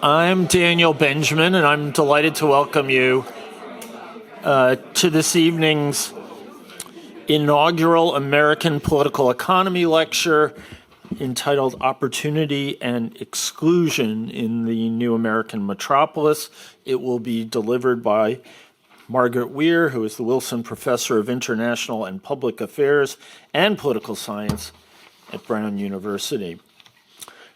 I'm Daniel Benjamin, and I'm delighted to welcome you to this evening's inaugural American Political Economy lecture entitled Opportunity and Exclusion in the New American Metropolis. It will be delivered by Margaret Weir, who is the Wilson Professor of International and Public Affairs and Political Science at Brown University.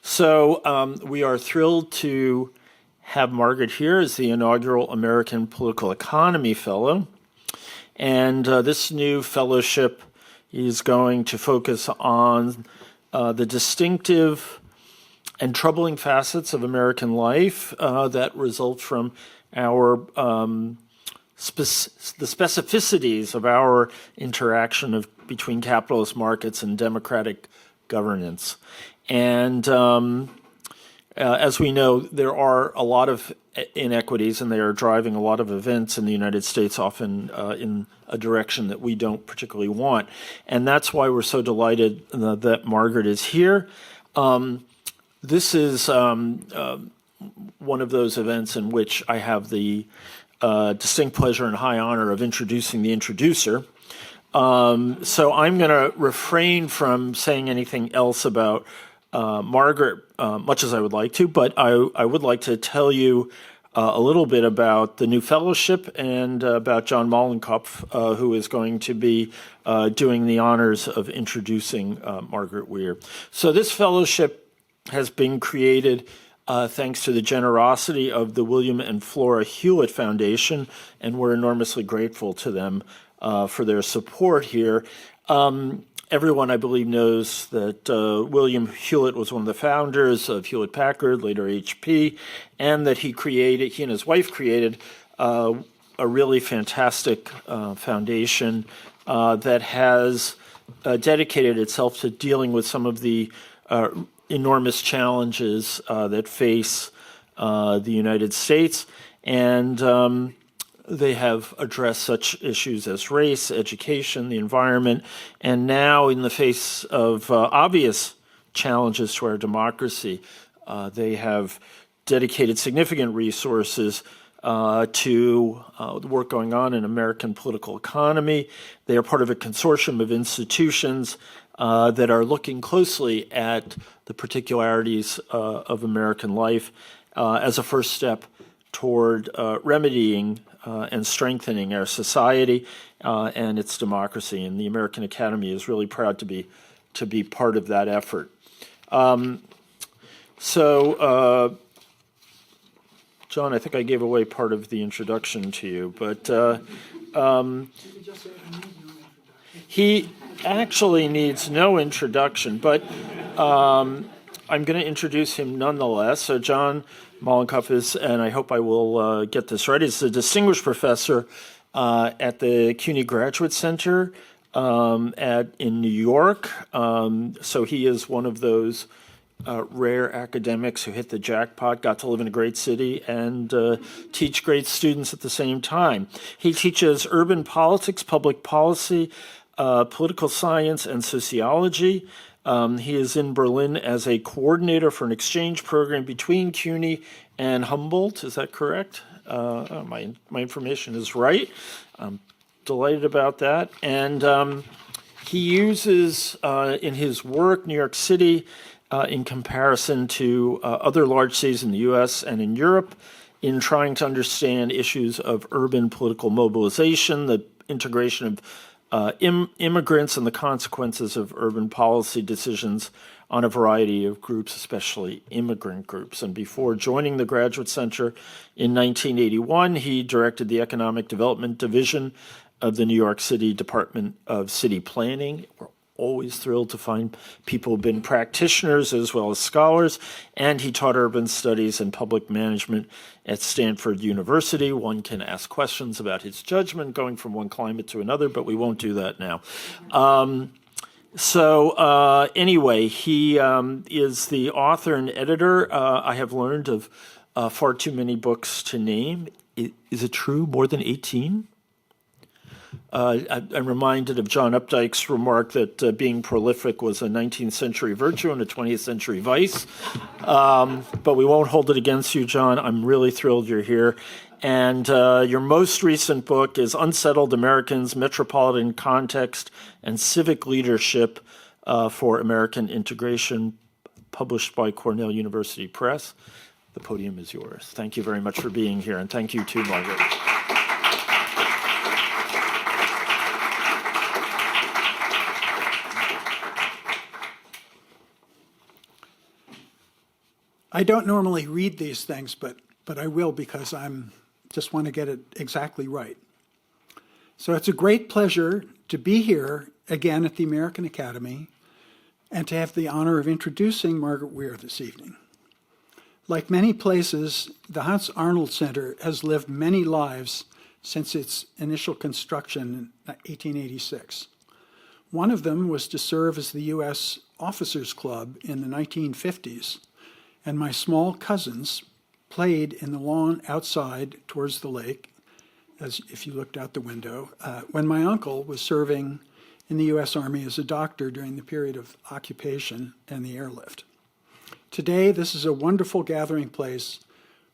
So we are thrilled to have Margaret here as the inaugural American Political Economy Fellow. And this new fellowship is going to focus on the distinctive and troubling facets of American life that result from our the specificities of our interaction between capitalist markets and democratic governance. And as we know, there are a lot of inequities, and they are driving a lot of events in the United States, often in a direction that we don't particularly want. And that's why we're so delighted that Margaret is here. This is one of those events in which I have the distinct pleasure and high honor of introducing the introducer. So I'm going to refrain from saying anything else about Margaret, much as I would like to, but I would like to tell you a little bit about the new fellowship and about John Mollenkopf, who is going to be doing the honors of introducing Margaret Weir. So this fellowship has been created thanks to the generosity of the William and Flora Hewlett Foundation, and we're enormously grateful to them for their support here. Everyone, I believe, knows that William Hewlett was one of the founders of Hewlett-Packard, later HP, and that he and his wife created a really fantastic foundation that has dedicated itself to dealing with some of the enormous challenges that face the United States. And they have addressed such issues as race, education, the environment, and now in the face of obvious challenges to our democracy, they have dedicated significant resources to the work going on in American political economy. They are part of a consortium of institutions that are looking closely at the particularities of American life as a first step toward remedying and strengthening our society and its democracy. And the American Academy is really proud to be part of that effort. John, I think I gave away part of the introduction to you, but he actually needs no introduction, but I'm going to introduce him nonetheless. So John Mollenkopf is, and I hope I will get this right, is a distinguished professor at the CUNY Graduate Center in New York. So he is one of those rare academics who hit the jackpot, got to live in a great city, and teach great students at the same time. He teaches urban politics, public policy, political science, and sociology. He is in Berlin as a coordinator for an exchange program between CUNY and Humboldt. Is that correct? My information is right. I'm delighted about that. And he uses in his work New York City in comparison to other large cities in the U.S. and in Europe in trying to understand issues of urban political mobilization, the integration of immigrants and the consequences of urban policy decisions on a variety of groups, especially immigrant groups. And before joining the Graduate Center in 1981, he directed the Economic Development Division of the New York City Department of City Planning. We're always thrilled to find people who've been practitioners as well as scholars. And he taught urban studies and public management at Stanford University. One can ask questions about his judgment going from one climate to another, but we won't do that now. Anyway, he is the author and editor, I have learned, of far too many books to name. Is it true? More than 18? I'm reminded of John Updike's remark that being prolific was a 19th century virtue and a 20th century vice. But we won't hold it against you, John. I'm really thrilled you're here. And your most recent book is Unsettled Americans, Metropolitan Context and Civic Leadership for American Integration, published by Cornell University Press. The podium is yours. Thank you very much for being here, and thank you too, Margaret. I don't normally read these things, but I will because I'm just want to get it exactly right. So it's a great pleasure to be here again at the American Academy and to have the honor of introducing Margaret Weir this evening. Like many places, the Hans Arnold Center has lived many lives since its initial construction in 1886. One of them was to serve as the U.S. Officers Club in the 1950s, and my small cousins played in the lawn outside towards the lake, as if you looked out the window, when my uncle was serving in the U.S. Army as a doctor during the period of occupation and the airlift. Today, this is a wonderful gathering place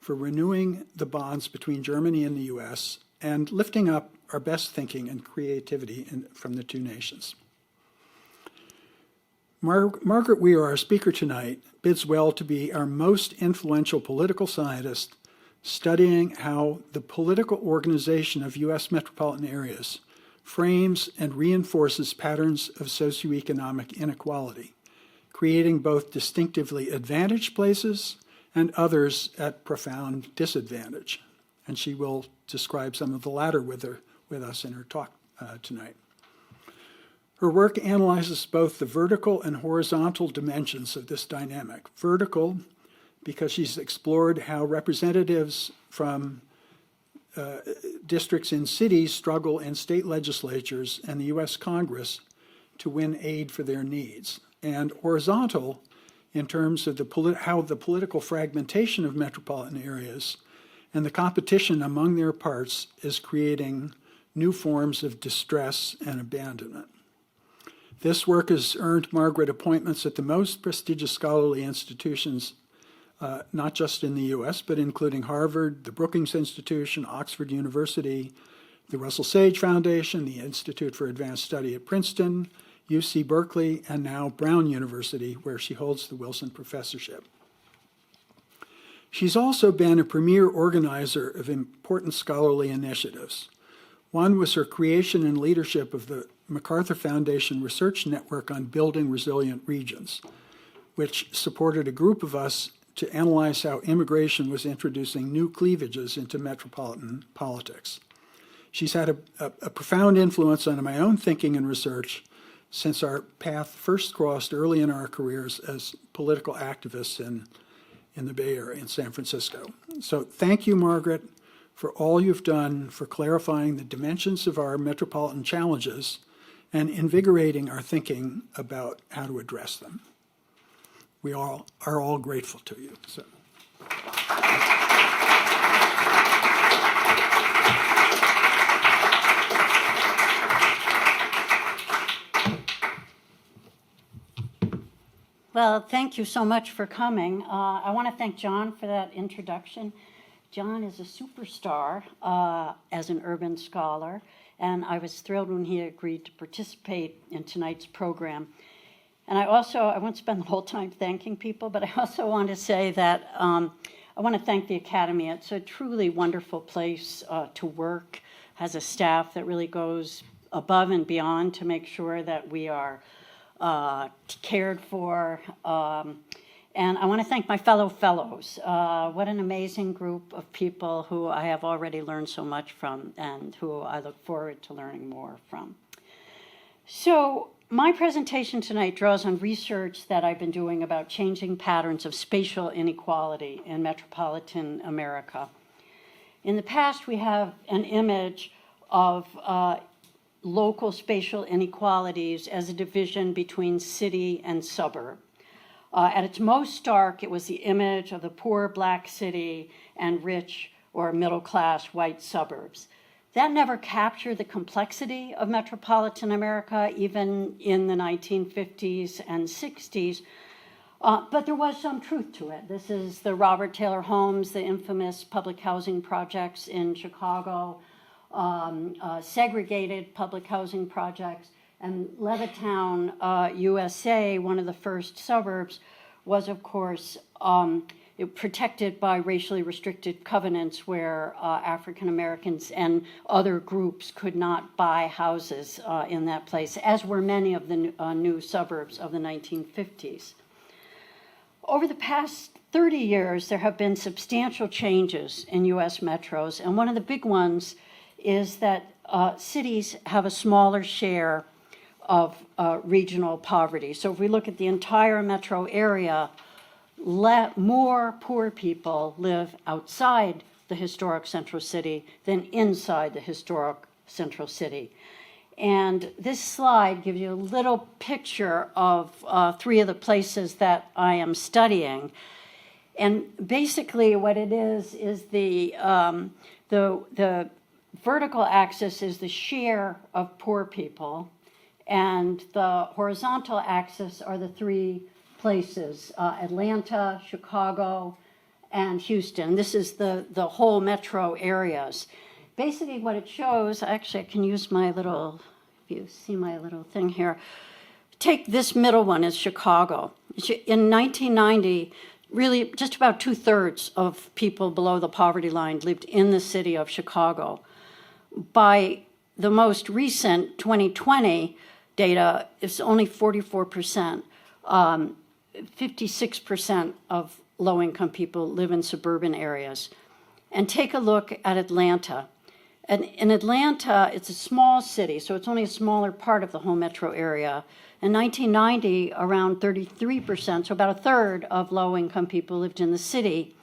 for renewing the bonds between Germany and the U.S. and lifting up our best thinking and creativity from the two nations. Margaret Weir, our speaker tonight, bids well to be our most influential political scientist studying how the political organization of U.S. metropolitan areas frames and reinforces patterns of socioeconomic inequality, creating both distinctively advantaged places and others at profound disadvantage. And she will describe some of the latter with us in her talk tonight. Her work analyzes both the vertical and horizontal dimensions of this dynamic. Vertical, because she's explored how representatives from districts in cities struggle in state legislatures and the U.S. Congress to win aid for their needs. And horizontal, in terms of how the political fragmentation of metropolitan areas and the competition among their parts is creating new forms of distress and abandonment. This work has earned Margaret appointments at the most prestigious scholarly institutions, not just in the U.S., but including Harvard, the Brookings Institution, Oxford University, the Russell Sage Foundation, the Institute for Advanced Study at Princeton, UC Berkeley, and now Brown University, where she holds the Wilson Professorship. She's also been a premier organizer of important scholarly initiatives. One was her creation and leadership of the MacArthur Foundation Research Network on Building Resilient Regions, which supported a group of us to analyze how immigration was introducing new cleavages into metropolitan politics. She's had a profound influence on my own thinking and research since our path first crossed early in our careers as political activists in the Bay Area in San Francisco. So thank you, Margaret, for all you've done for clarifying the dimensions of our metropolitan challenges and invigorating our thinking about how to address them. We all are all grateful to you. So. Well, thank you so much for coming. I want to thank John for that introduction. John is a superstar as an urban scholar, and I was thrilled when he agreed to participate in tonight's program. And I won't spend the whole time thanking people, but I also want to say that I want to thank the Academy. It's a truly wonderful place to work, has a staff that really goes above and beyond to make sure that we are cared for. And I want to thank my fellow fellows. What an amazing group of people who I have already learned so much from and who I look forward to learning more from. So my presentation tonight draws on research that I've been doing about changing patterns of spatial inequality in metropolitan America. In the past, we have an image of local spatial inequalities as a division between city and suburb. At its most stark, it was the image of the poor black city and rich or middle-class white suburbs. That never captured the complexity of metropolitan America, even in the 1950s and 60s. But there was some truth to it. This is the Robert Taylor homes, the infamous public housing projects in Chicago, segregated public housing projects. And Levittown, USA, one of the first suburbs, was, of course, protected by racially restricted covenants where African Americans and other groups could not buy houses in that place, as were many of the new suburbs of the 1950s. Over the past 30 years, there have been substantial changes in U.S. metros, and one of the big ones is that cities have a smaller share of regional poverty. So if we look at the entire metro area, more poor people live outside the historic central city than inside the historic central city. And this slide gives you a little picture of 3 of the places that I am studying. And basically what it is the vertical axis is the share of poor people, and the horizontal axis are the 3 places, Atlanta, Chicago, and Houston. This is the whole metro areas. Basically what it shows, actually I can use my little, if you see my little thing here, take this middle one as Chicago. In 1990, really just about 2/3 of people below the poverty line lived in the city of Chicago. By the most recent 2020 data, it's only 44%. 56% of low-income people live in suburban areas. And take a look at Atlanta. And in Atlanta, it's a small city, so it's only a smaller part of the whole metro area. In 1990, around 33%, so about 1/3 of low-income people lived in the city.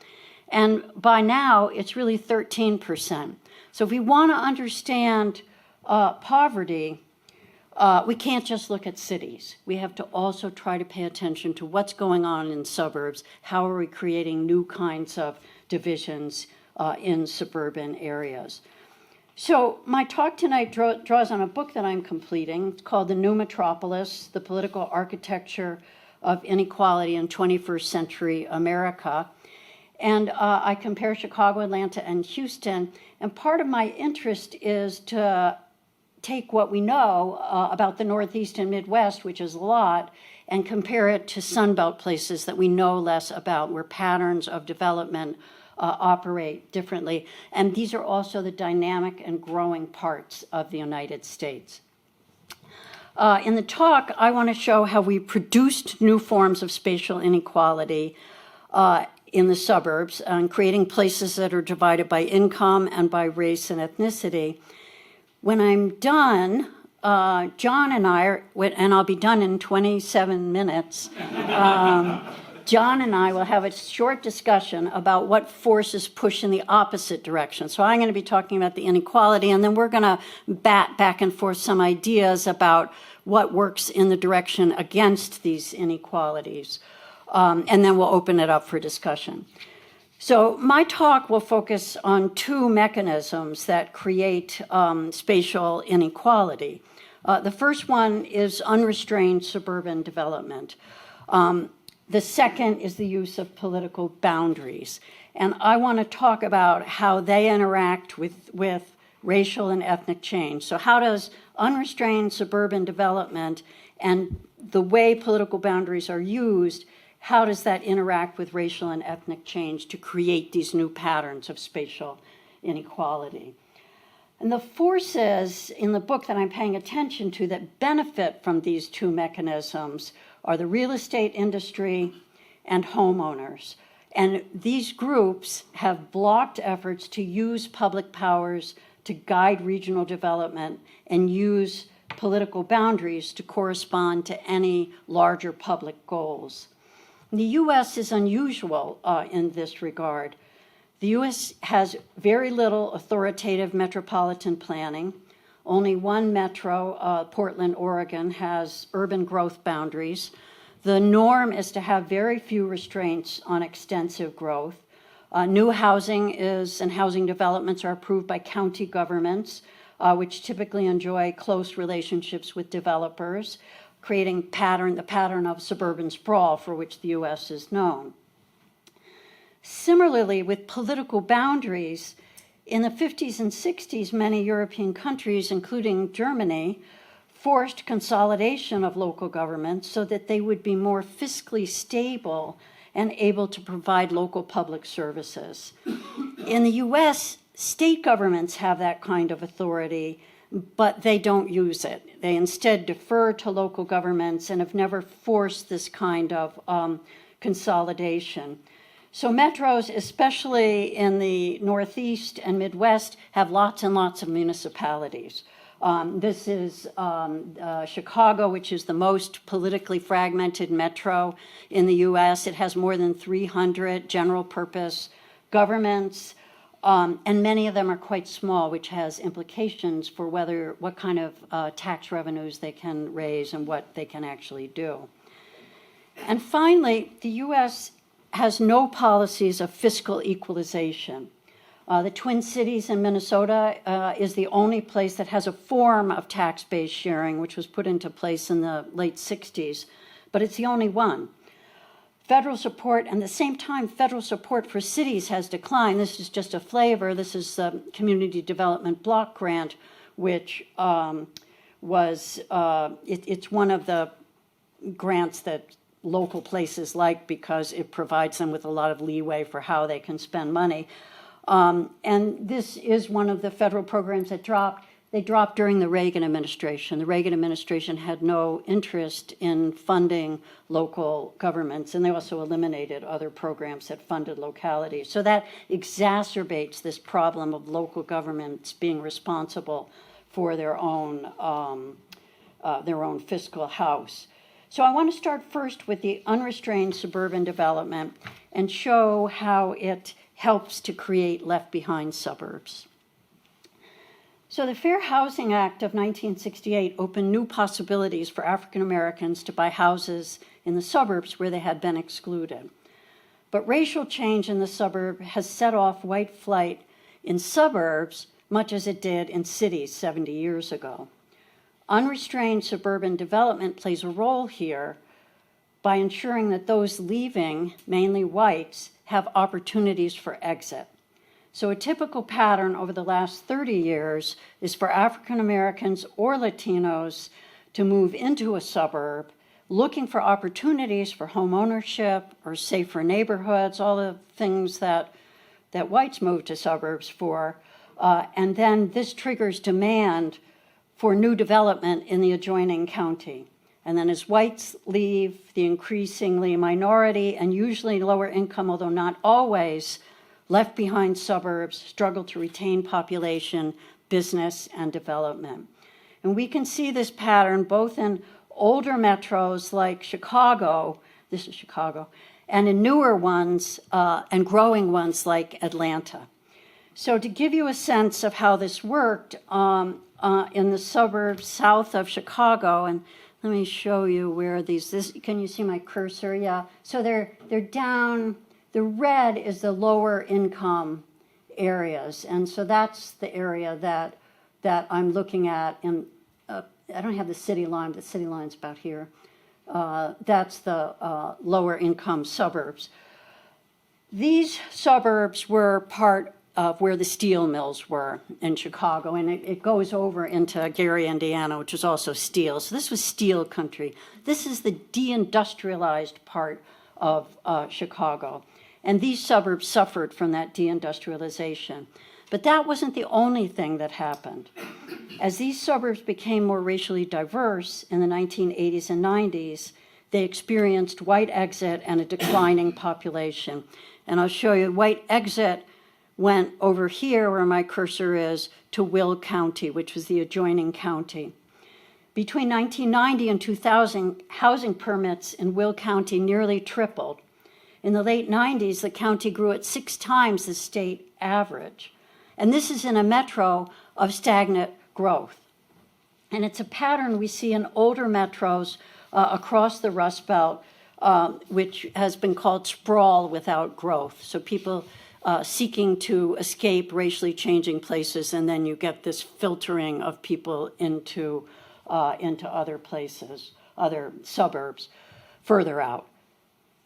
And by now, it's really 13%. So if we want to understand poverty, we can't just look at cities. We have to also try to pay attention to what's going on in suburbs. How are we creating new kinds of divisions in suburban areas? So my talk tonight draws on a book that I'm completing. It's called The New Metropolis, The Political Architecture of Inequality in 21st Century America. And I compare Chicago, Atlanta, and Houston. And part of my interest is to take what we know about the Northeast and Midwest, which is a lot, and compare it to Sunbelt places that we know less about, where patterns of development operate differently. And these are also the dynamic and growing parts of the United States. In the talk, I want to show how we produced new forms of spatial inequality in the suburbs, and creating places that are divided by income and by race and ethnicity. When I'm done, John and I, and I'll be done in 27 minutes, John and I will have a short discussion about what forces push in the opposite direction. So I'm going to be talking about the inequality, and then we're going to bat back and forth some ideas about what works in the direction against these inequalities. And then we'll open it up for discussion. So my talk will focus on 2 mechanisms that create spatial inequality. The first one is unrestrained suburban development. The second is the use of political boundaries. And I want to talk about how they interact with racial and ethnic change. So how does unrestrained suburban development and the way political boundaries are used, how does that interact with racial and ethnic change to create these new patterns of spatial inequality? And the forces in the book that I'm paying attention to that benefit from these 2 mechanisms are the real estate industry and homeowners. And these groups have blocked efforts to use public powers to guide regional development and use political boundaries to correspond to any larger public goals. The U.S. is unusual in this regard. The U.S. has very little authoritative metropolitan planning. Only one metro, Portland, Oregon, has urban growth boundaries. The norm is to have very few restraints on extensive growth. New housing and housing developments are approved by county governments, which typically enjoy close relationships with developers, creating the pattern of suburban sprawl for which the U.S. is known. Similarly, with political boundaries, in the 50s and 60s, many European countries, including Germany, forced consolidation of local governments so that they would be more fiscally stable and able to provide local public services. In the U.S., state governments have that kind of authority, but they don't use it. They instead defer to local governments and have never forced this kind of consolidation. So metros, especially in the Northeast and Midwest, have lots and lots of municipalities. This is Chicago, which is the most politically fragmented metro in the U.S. It has more than 300 general purpose governments, and many of them are quite small, which has implications for what kind of tax revenues they can raise and what they can actually do. And finally, the U.S. has no policies of fiscal equalization. The Twin Cities in Minnesota is the only place that has a form of tax-based sharing, which was put into place in the late 60s, but it's the only one. Federal support, and at the same time, federal support for cities has declined. This is just a flavor. This is the Community Development Block Grant, which it's one of the grants that local places like because it provides them with a lot of leeway for how they can spend money. And this is one of the federal programs that dropped. They dropped during the Reagan administration. The Reagan administration had no interest in funding local governments, and they also eliminated other programs that funded localities. So that exacerbates this problem of local governments being responsible for their own fiscal house. So I want to start first with the unrestrained suburban development and show how it helps to create left-behind suburbs. So the Fair Housing Act of 1968 opened new possibilities for African Americans to buy houses in the suburbs where they had been excluded. But racial change in the suburb has set off white flight in suburbs much as it did in cities 70 years ago. Unrestrained suburban development plays a role here by ensuring that those leaving, mainly whites, have opportunities for exit. So a typical pattern over the last 30 years is for African Americans or Latinos to move into a suburb, looking for opportunities for home ownership or safer neighborhoods, all the things that whites move to suburbs for. And then this triggers demand for new development in the adjoining county. And then as whites leave, the increasingly minority and usually lower income, although not always, left behind suburbs struggle to retain population, business, and development. And we can see this pattern both in older metros like Chicago, this is Chicago, and in newer ones and growing ones like Atlanta. So to give you a sense of how this worked, in the suburbs south of Chicago, and let me show you where can you see my cursor? Yeah, so they're down. The red is the lower income areas, and so that's the area that I'm looking at. And I don't have the city line, but the city line's about here. That's the lower income suburbs. These suburbs were part of where the steel mills were in Chicago, and it goes over into Gary, Indiana, which is also steel. So this was steel country. This is the deindustrialized part of Chicago. And these suburbs suffered from that deindustrialization. But that wasn't the only thing that happened. As these suburbs became more racially diverse in the 1980s and 90s, they experienced white exit and a declining population. And I'll show you, white exit went over here, where my cursor is, to Will County, which was the adjoining county. Between 1990 and 2000, housing permits in Will County nearly tripled. In the late 90s, the county grew at 6 times the state average. And this is in a metro of stagnant growth. And it's a pattern we see in older metros across the Rust Belt, which has been called sprawl without growth. So people seeking to escape racially changing places, and then you get this filtering of people into other places, other suburbs, further out.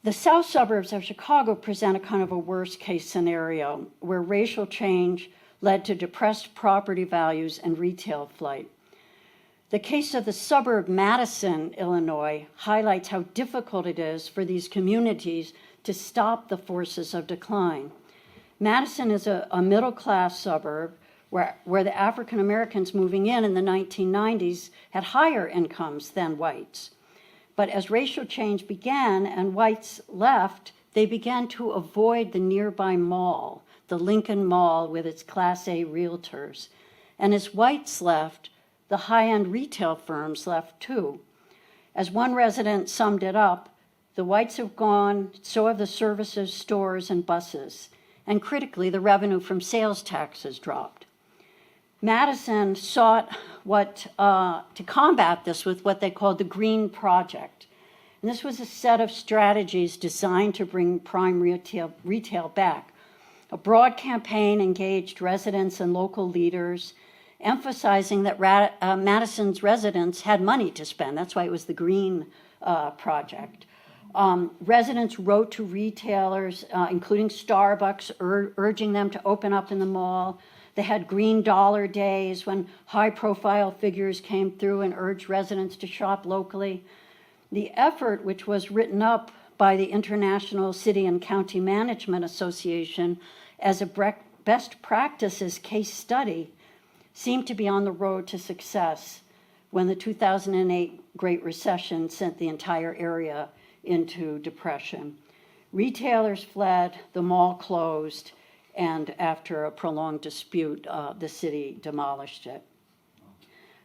The south suburbs of Chicago present a kind of a worst-case scenario where racial change led to depressed property values and retail flight. The case of the suburb Madison, Illinois, highlights how difficult it is for these communities to stop the forces of decline. Madison is a middle-class suburb where the African Americans moving in the 1990s had higher incomes than whites. But as racial change began and whites left, they began to avoid the nearby mall, the Lincoln Mall with its Class A realtors. And as whites left, the high-end retail firms left too. As one resident summed it up, the whites have gone, so have the services, stores, and buses. And critically, the revenue from sales taxes dropped. Madison sought to combat this with what they called the Green Project. And this was a set of strategies designed to bring prime retail back. A broad campaign engaged residents and local leaders, emphasizing that Madison's residents had money to spend. That's why it was the Green Project. Residents wrote to retailers, including Starbucks, urging them to open up in the mall. They had green dollar days when high-profile figures came through and urged residents to shop locally. The effort, which was written up by the International City and County Management Association as a best practices case study, seemed to be on the road to success when the 2008 Great Recession sent the entire area into depression. Retailers fled, the mall closed, and after a prolonged dispute, the city demolished it.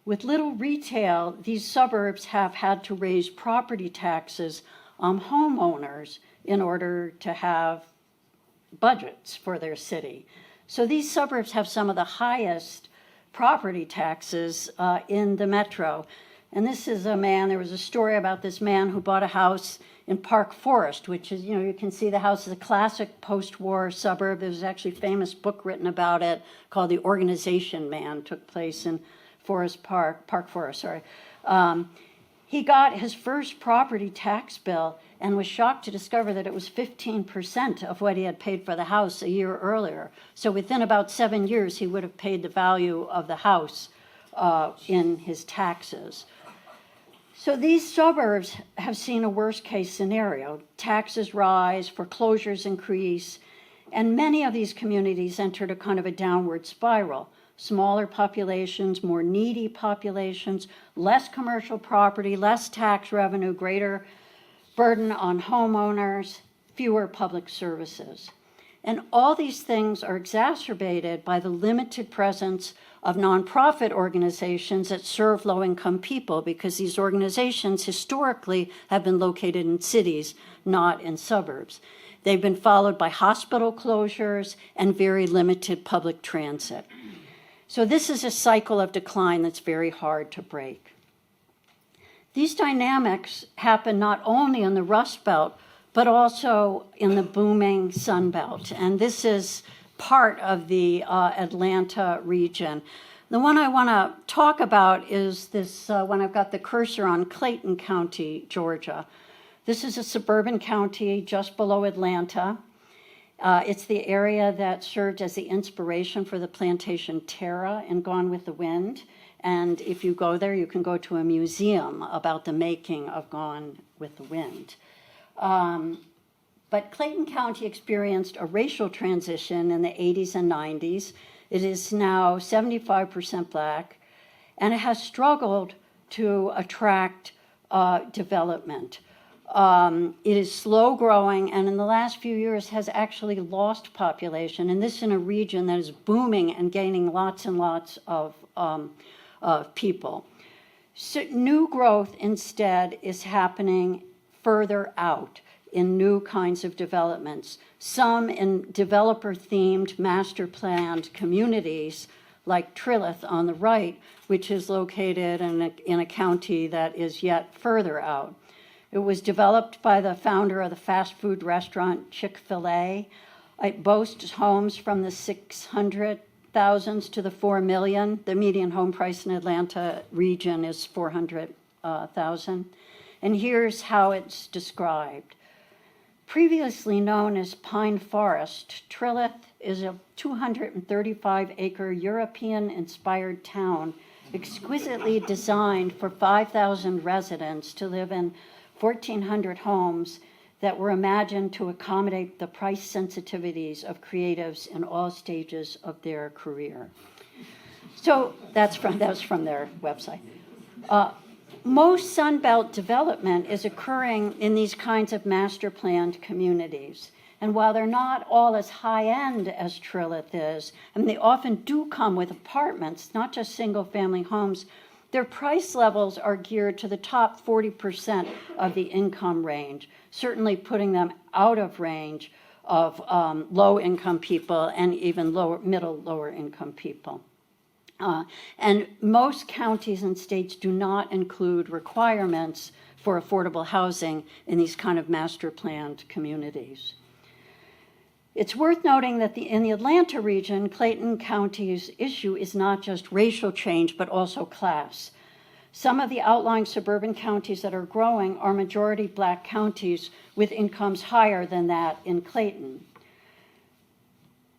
With little retail, these suburbs have had to raise property taxes on homeowners in order to have budgets for their city. So these suburbs have some of the highest property taxes in the metro. And this is a man, there was a story about this man who bought a house in Park Forest, which is, you can see the house is a classic post-war suburb. There's actually a famous book written about it called The Organization Man, took place in Park Forest. He got his first property tax bill and was shocked to discover that it was 15% of what he had paid for the house a year earlier. So within about 7 years, he would have paid the value of the house in his taxes. So these suburbs have seen a worst-case scenario. Taxes rise, foreclosures increase, and many of these communities entered a kind of a downward spiral. Smaller populations, more needy populations, less commercial property, less tax revenue, greater burden on homeowners, fewer public services. And all these things are exacerbated by the limited presence of nonprofit organizations that serve low-income people, because these organizations historically have been located in cities, not in suburbs. They've been followed by hospital closures and very limited public transit. So this is a cycle of decline that's very hard to break. These dynamics happen not only in the Rust Belt, but also in the booming Sun Belt. And this is part of the Atlanta region. The one I want to talk about is this when I've got the cursor on Clayton County, Georgia. This is a suburban county just below Atlanta. It's the area that served as the inspiration for the plantation Terra in Gone with the Wind. And if you go there, you can go to a museum about the making of Gone with the Wind. But Clayton County experienced a racial transition in the 80s and 90s. It is now 75% Black, and it has struggled to attract development. It is slow growing, and in the last few years has actually lost population, and this in a region that is booming and gaining lots and lots of people. So new growth instead is happening further out in new kinds of developments, some in developer-themed, master-planned communities like Trilith on the right, which is located in a county that is yet further out. It was developed by the founder of the fast food restaurant Chick-fil-A It boasts homes from the 600,000s to the 4 million. The median home price in Atlanta region is 400,000. And here's how it's described. Previously known as Pine Forest, Trilith is a 235-acre European-inspired town exquisitely designed for 5,000 residents to live in 1,400 homes that were imagined to accommodate the price sensitivities of creatives in all stages of their career. So that was from their website. Most Sunbelt development is occurring in these kinds of master planned communities. And while they're not all as high-end as Trilith is, and they often do come with apartments, not just single-family homes, their price levels are geared to the top 40% of the income range, certainly putting them out of range of low-income people and even lower-income people. And most counties and states do not include requirements for affordable housing in these kind of master planned communities. It's worth noting that in the Atlanta region, Clayton County's issue is not just racial change, but also class. Some of the outlying suburban counties that are growing are majority Black counties with incomes higher than that in Clayton.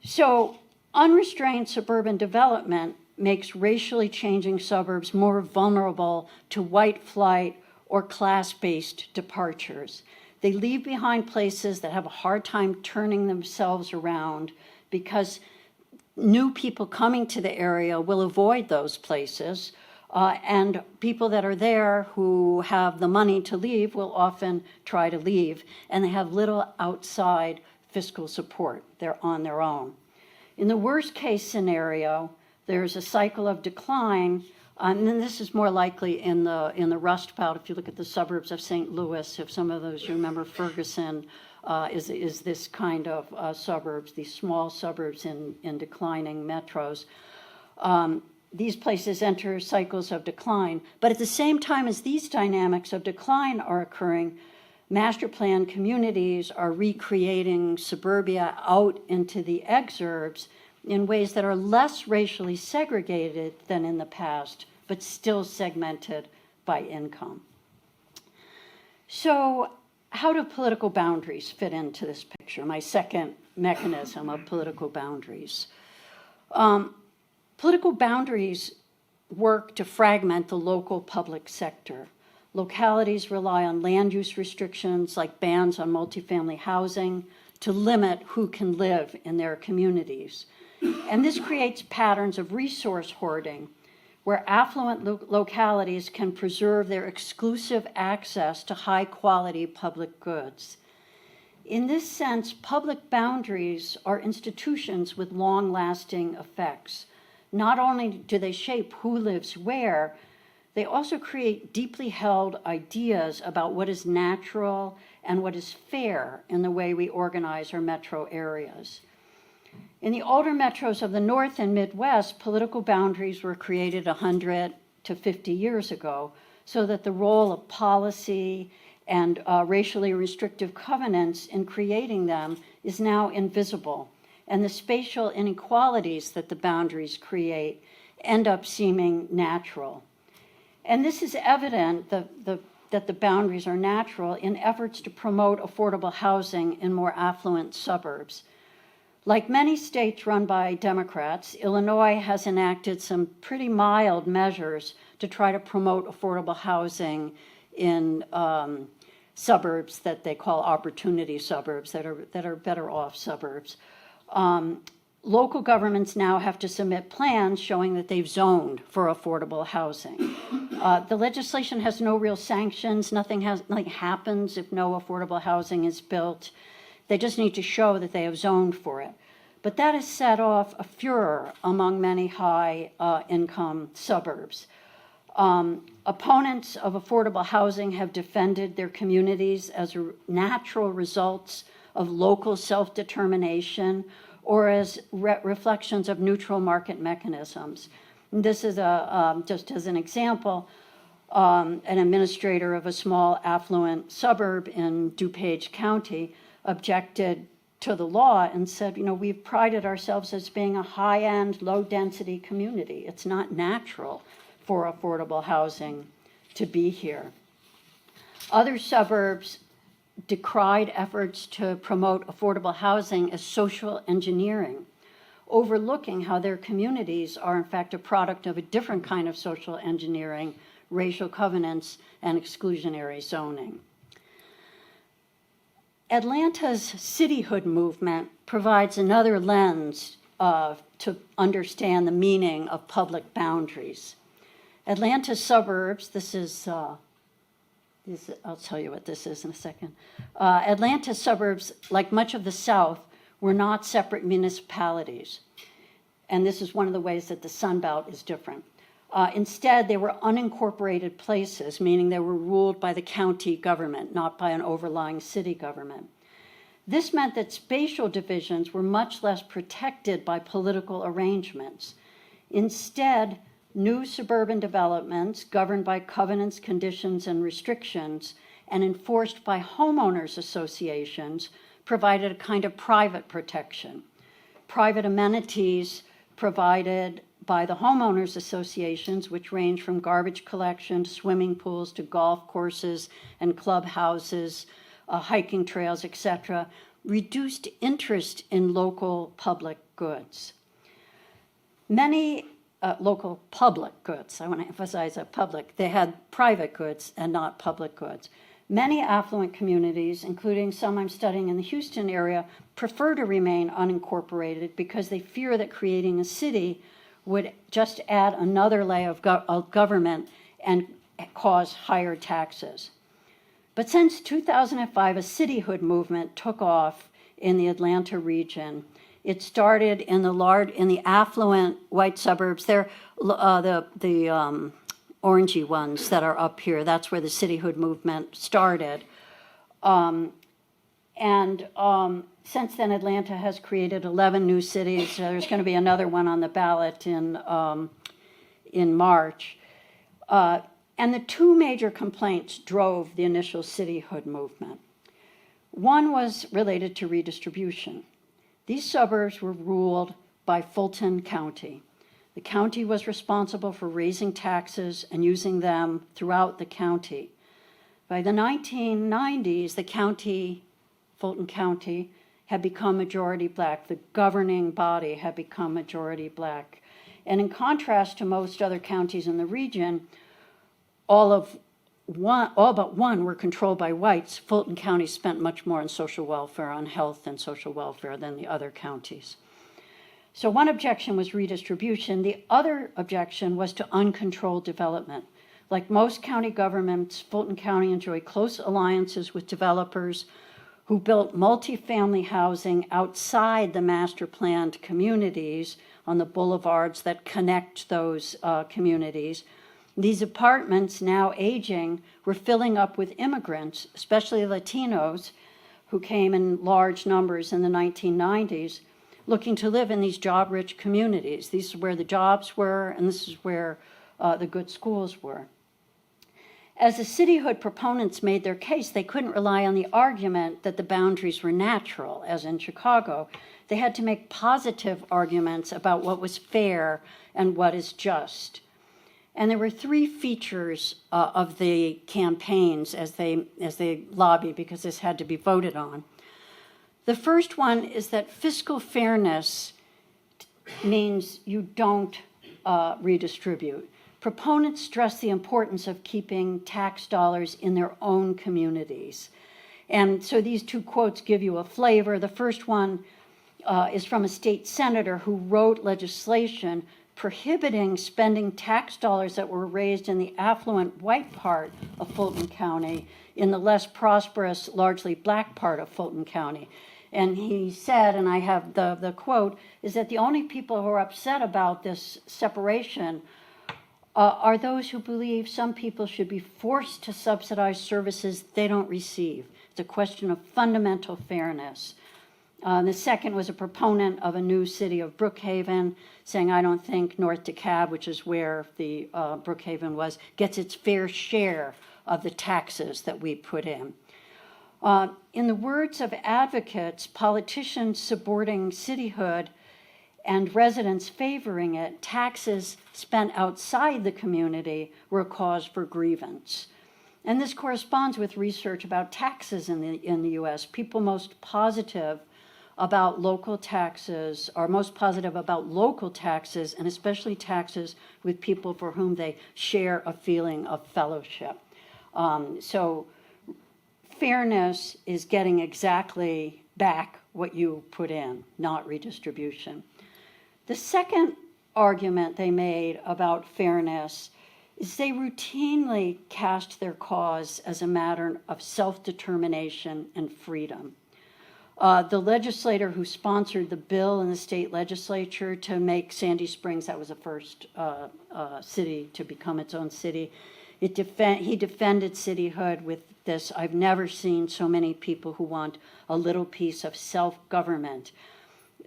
So unrestrained suburban development makes racially changing suburbs more vulnerable to white flight or class-based departures. They leave behind places that have a hard time turning themselves around because new people coming to the area will avoid those places, and people that are there who have the money to leave will often try to leave, and they have little outside fiscal support. They're on their own. In the worst case scenario, there's a cycle of decline, and then this is more likely in the Rust Belt. If you look at the suburbs of St. Louis, if some of those you remember, Ferguson is this kind of suburbs, these small suburbs in declining metros. These places enter cycles of decline, but at the same time as these dynamics of decline are occurring, master plan communities are recreating suburbia out into the exurbs in ways that are less racially segregated than in the past, but still segmented by income. So how do political boundaries fit into this picture? My second mechanism of political boundaries. Political boundaries work to fragment the local public sector. Localities rely on land use restrictions like bans on multifamily housing to limit who can live in their communities. And this creates patterns of resource hoarding where affluent localities can preserve their exclusive access to high-quality public goods. In this sense, public boundaries are institutions with long-lasting effects. Not only do they shape who lives where, they also create deeply held ideas about what is natural and what is fair in the way we organize our metro areas. In the older metros of the North and Midwest, political boundaries were created 100 to 50 years ago so that the role of policy and racially restrictive covenants in creating them is now invisible. And the spatial inequalities that the boundaries create end up seeming natural. And this is evident that the boundaries are natural in efforts to promote affordable housing in more affluent suburbs. Like many states run by Democrats, Illinois has enacted some pretty mild measures to try to promote affordable housing in suburbs that they call opportunity suburbs, that are better off suburbs. Local governments now have to submit plans showing that they've zoned for affordable housing. The legislation has no real sanctions. Nothing happens if no affordable housing is built. They just need to show that they have zoned for it. But that has set off a furor among many high-income suburbs. Opponents of affordable housing have defended their communities as natural results of local self-determination or as reflections of neutral market mechanisms. And this is just as an example, an administrator of a small affluent suburb in DuPage County objected to the law and said, we've prided ourselves as being a high-end, low-density community. It's not natural for affordable housing to be here. Other suburbs decried efforts to promote affordable housing as social engineering, overlooking how their communities are in fact a product of a different kind of social engineering, racial covenants, and exclusionary zoning. Atlanta's cityhood movement provides another lens to understand the meaning of public boundaries. Atlanta's suburbs, I'll tell you what this is in a second. Atlanta's suburbs, like much of the South, were not separate municipalities. And this is one of the ways that the Sun Belt is different. Instead, they were unincorporated places, meaning they were ruled by the county government, not by an overlying city government. This meant that spatial divisions were much less protected by political arrangements. Instead, new suburban developments governed by covenants, conditions, and restrictions, and enforced by homeowners associations, provided a kind of private protection. Private amenities provided by the homeowners associations, which range from garbage collection to swimming pools to golf courses and clubhouses, hiking trails, etc., reduced interest in local public goods. Many local public goods, I want to emphasize that public, they had private goods and not public goods. Many affluent communities, including some I'm studying in the Houston area, prefer to remain unincorporated because they fear that creating a city would just add another layer of government and cause higher taxes. But since 2005, a cityhood movement took off in the Atlanta region. It started in the affluent white suburbs. They're the orangey ones that are up here. That's where the cityhood movement started. Since then, Atlanta has created 11 new cities. There's going to be another one on the ballot in March. And the two major complaints drove the initial cityhood movement. One was related to redistribution. These suburbs were ruled by Fulton County. The county was responsible for raising taxes and using them throughout the county. By the 1990s, the county, Fulton County, had become majority black. The governing body had become majority black. And in contrast to most other counties in the region, all but one were controlled by whites. Fulton County spent much more on social welfare, on health and social welfare than the other counties. So one objection was redistribution. The other objection was to uncontrolled development. Like most county governments, Fulton County enjoyed close alliances with developers who built multifamily housing outside the master planned communities on the boulevards that connect those communities. These apartments, now aging, were filling up with immigrants, especially Latinos, who came in large numbers in the 1990s, looking to live in these job-rich communities. These is where the jobs were, and this is where the good schools were. As the cityhood proponents made their case, they couldn't rely on the argument that the boundaries were natural, as in Chicago. They had to make positive arguments about what was fair and what is just. And there were three features of the campaigns as they lobbied, because this had to be voted on. The first one is that fiscal fairness means you don't redistribute. Proponents stress the importance of keeping tax dollars in their own communities. And so these two quotes give you a flavor. The first one is from a state senator who wrote legislation prohibiting spending tax dollars that were raised in the affluent white part of Fulton County in the less prosperous, largely black part of Fulton County. And he said, and I have the quote, is that the only people who are upset about this separation are those who believe some people should be forced to subsidize services they don't receive. It's a question of fundamental fairness. The second was a proponent of a new city of Brookhaven, saying, I don't think North DeKalb, which is where the Brookhaven was, gets its fair share of the taxes that we put in. In the words of advocates, politicians supporting cityhood and residents favoring it, taxes spent outside the community were a cause for grievance. And this corresponds with research about taxes in the US. People most positive about local taxes are most positive about local taxes, and especially taxes with people for whom they share a feeling of fellowship. So fairness is getting exactly back what you put in, not redistribution. The second argument they made about fairness is they routinely cast their cause as a matter of self-determination and freedom. The legislator who sponsored the bill in the state legislature to make Sandy Springs, that was the first city to become its own city, he defended cityhood with this: "I've never seen so many people who want a little piece of self-government."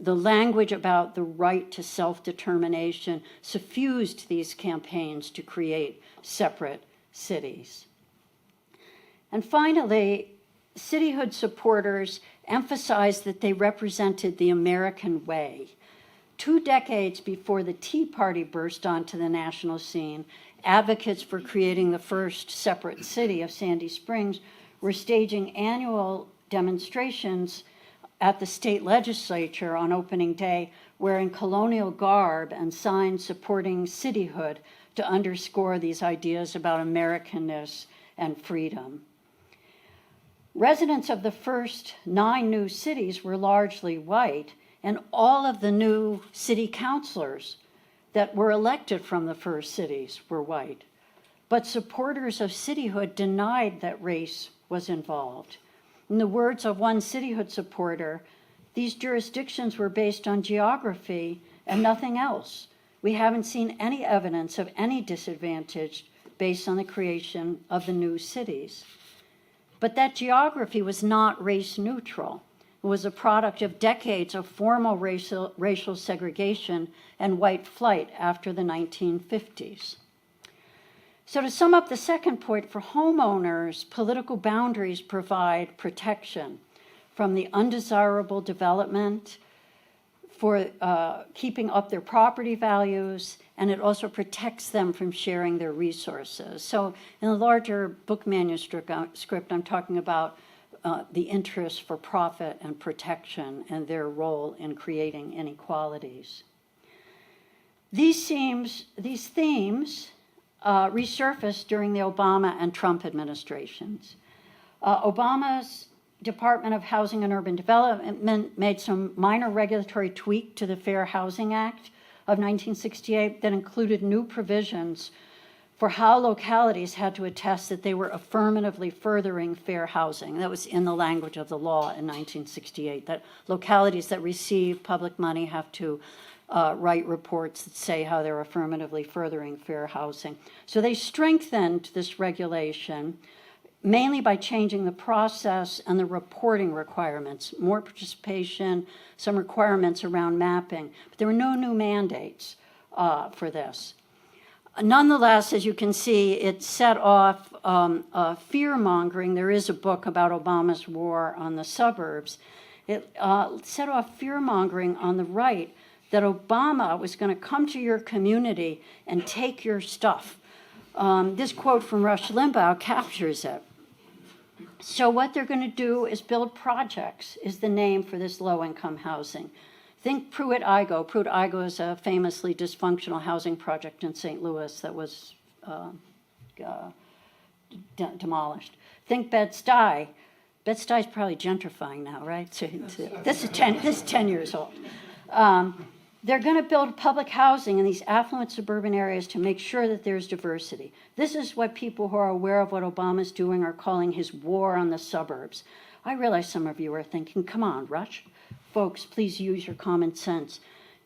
The language about the right to self-determination suffused these campaigns to create separate cities. And finally, cityhood supporters emphasized that they represented the American way. 2 decades before the Tea Party burst onto the national scene, advocates for creating the first separate city of Sandy Springs were staging annual demonstrations at the state legislature on opening day, wearing colonial garb and signs supporting cityhood to underscore these ideas about Americanness and freedom. Residents of the first 9 new cities were largely white, and all of the new city councilors that were elected from the first cities were white. But supporters of cityhood denied that race was involved. In the words of one cityhood supporter, these jurisdictions were based on geography and nothing else. We haven't seen any evidence of any disadvantage based on the creation of the new cities. But that geography was not race neutral. It was a product of decades of formal racial segregation and white flight after the 1950s. So to sum up the second point, for homeowners, political boundaries provide protection from the undesirable development, for keeping up their property values, and it also protects them from sharing their resources. So in the larger book manuscript, I'm talking about the interests for profit and protection and their role in creating inequalities. These themes resurfaced during the Obama and Trump administrations. Obama's Department of Housing and Urban Development made some minor regulatory tweak to the Fair Housing Act of 1968 that included new provisions for how localities had to attest that they were affirmatively furthering fair housing. That was in the language of the law in 1968, that localities that receive public money have to write reports that say how they're affirmatively furthering fair housing. So they strengthened this regulation mainly by changing the process and the reporting requirements, more participation, some requirements around mapping, but there were no new mandates for this. Nonetheless, as you can see, it set off fear-mongering. There is a book about Obama's war on the suburbs. It set off fear-mongering on the right that Obama was going to come to your community and take your stuff. This quote from Rush Limbaugh captures it. So what they're going to do is build projects, is the name for this low-income housing. Think Pruitt-Igoe. Pruitt-Igoe is a famously dysfunctional housing project in St. Louis that was demolished. Think Bed-Stuy. Bed-Stuy is probably gentrifying now, right? This is 10 years old. They're going to build public housing in these affluent suburban areas to make sure that there's diversity. This is what people who are aware of what Obama's doing are calling his war on the suburbs. I realize some of you are thinking, come on, Rush. Folks, please use your common sense.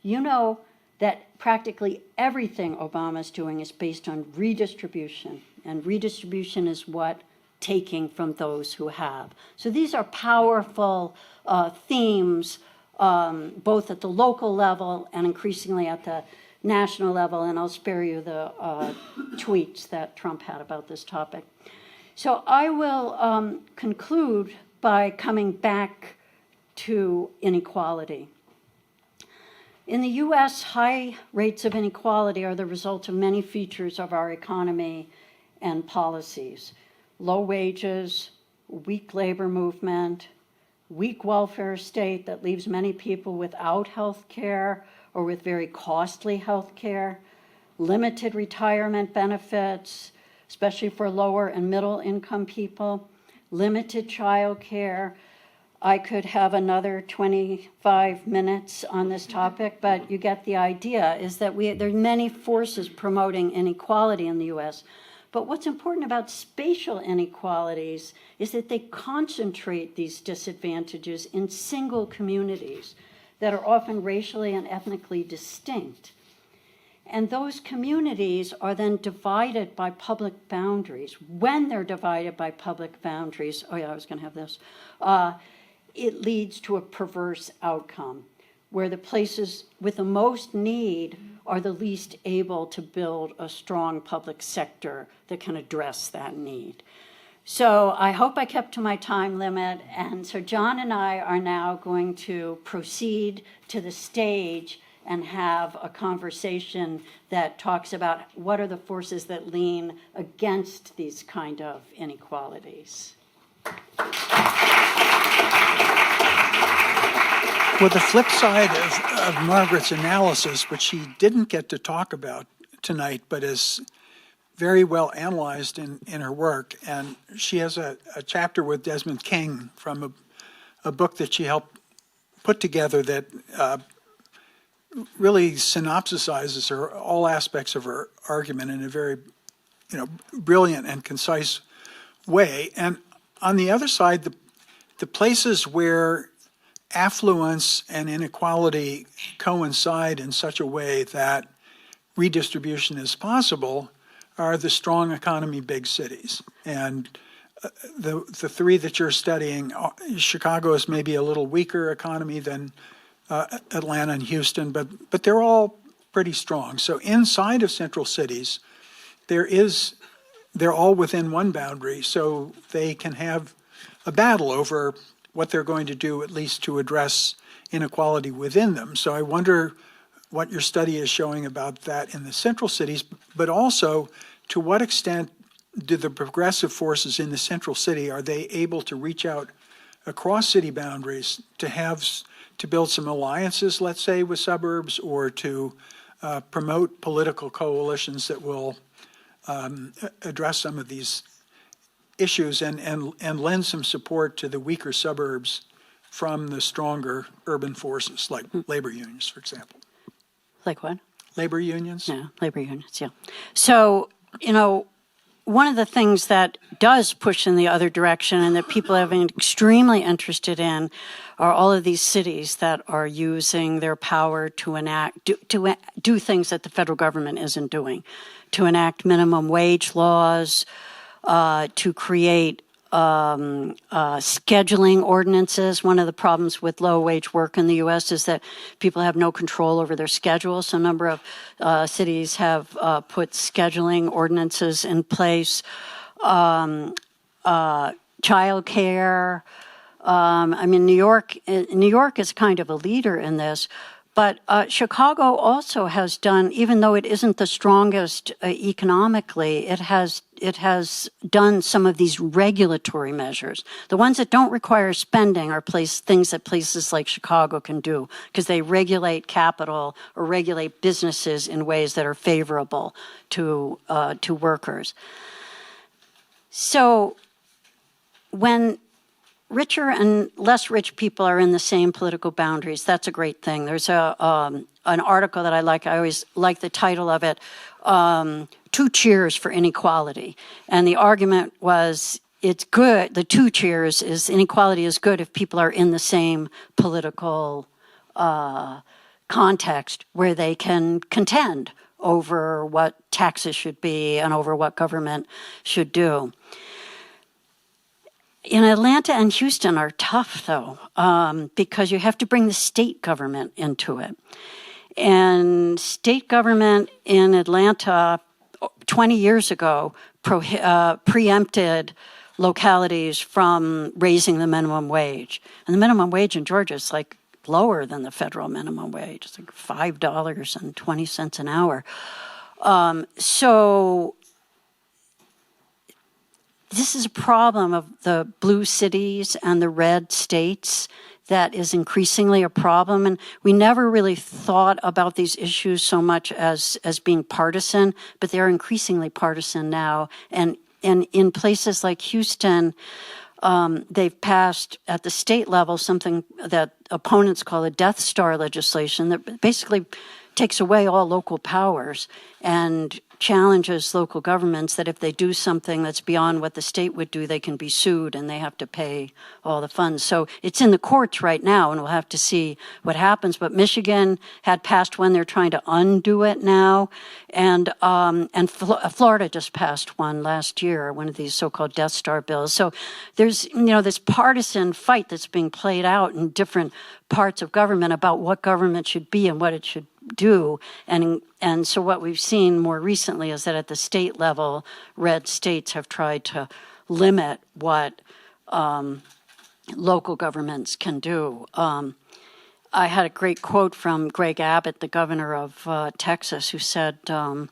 You know that practically everything Obama's doing is based on redistribution, and redistribution is what? Taking from those who have. So these are powerful themes, both at the local level and increasingly at the national level, and I'll spare you the tweets that Trump had about this topic. So I will conclude by coming back to inequality. In the U.S., high rates of inequality are the result of many features of our economy and policies. Low wages, weak labor movement, weak welfare state that leaves many people without health care or with very costly health care, limited retirement benefits, especially for lower and middle income people, limited child care. I could have another 25 minutes on this topic, but you get the idea, is that there are many forces promoting inequality in the U.S. But what's important about spatial inequalities is that they concentrate these disadvantages in single communities that are often racially and ethnically distinct. And those communities are then divided by public boundaries. When they're divided by public boundaries, oh yeah, I was going to have this, it leads to a perverse outcome where the places with the most need are the least able to build a strong public sector that can address that need. So I hope I kept to my time limit, and so John and I are now going to proceed to the stage and have a conversation that talks about what are the forces that lean against these kind of inequalities. Well, the flip side of Margaret's analysis, which she didn't get to talk about tonight, but is very well analyzed in her work, and she has a chapter with Desmond King from a book that she helped put together that really synopsisizes all aspects of her argument in a very, brilliant and concise way. And on the other side, the places where affluence and inequality coincide in such a way that redistribution is possible are the strong economy big cities. And the three that you're studying, Chicago is maybe a little weaker economy than Atlanta and Houston, but they're all pretty strong. So inside of central cities, they're all within one boundary, so they can have a battle over what they're going to do, at least to address inequality within them. So I wonder what your study is showing about that in the central cities, but also to what extent do the progressive forces in the central city, are they able to reach out across city boundaries to build some alliances, let's say, with suburbs, or to promote political coalitions that will address some of these issues and lend some support to the weaker suburbs from the stronger urban forces, like labor unions, for example. Like what? Labor unions? Yeah, labor unions, yeah. So, one of the things that does push in the other direction and that people have been extremely interested in are all of these cities that are using their power to do things that the federal government isn't doing, to enact minimum wage laws, to create scheduling ordinances. One of the problems with low-wage work in the U.S. is that people have no control over their schedules. So a number of cities have put scheduling ordinances in place. Child care. New York is kind of a leader in this. But Chicago also has done, even though it isn't the strongest economically, it has done some of these regulatory measures. The ones that don't require spending are things that places like Chicago can do, because they regulate capital or regulate businesses in ways that are favorable to workers. So when richer and less rich people are in the same political boundaries, that's a great thing. There's an article that I like. I always like the title of it, Two Cheers for Inequality. And the argument was, it's good, the two cheers is inequality is good if people are in the same political context where they can contend over what taxes should be and over what government should do. In Atlanta and Houston are tough, though, because you have to bring the state government into it. And state government in Atlanta 20 years ago preempted localities from raising the minimum wage. And the minimum wage in Georgia is like lower than the federal minimum wage. It's like $5.20 an hour. So this is a problem of the blue cities and the red states that is increasingly a problem. And we never really thought about these issues so much as being partisan, but they're increasingly partisan now. And in places like Houston, they've passed at the state level something that opponents call the Death Star legislation that basically takes away all local powers and challenges local governments that if they do something that's beyond what the state would do, they can be sued and they have to pay all the funds. So it's in the courts right now, and we'll have to see what happens. But Michigan had passed one; they're trying to undo it now, and Florida just passed one last year, one of these so-called Death Star bills. So there's this partisan fight that's being played out in different parts of government about what government should be and what it should do, and so what we've seen more recently is that at the state level, red states have tried to limit what local governments can do. I had a great quote from Greg Abbott, the governor of Texas, who said that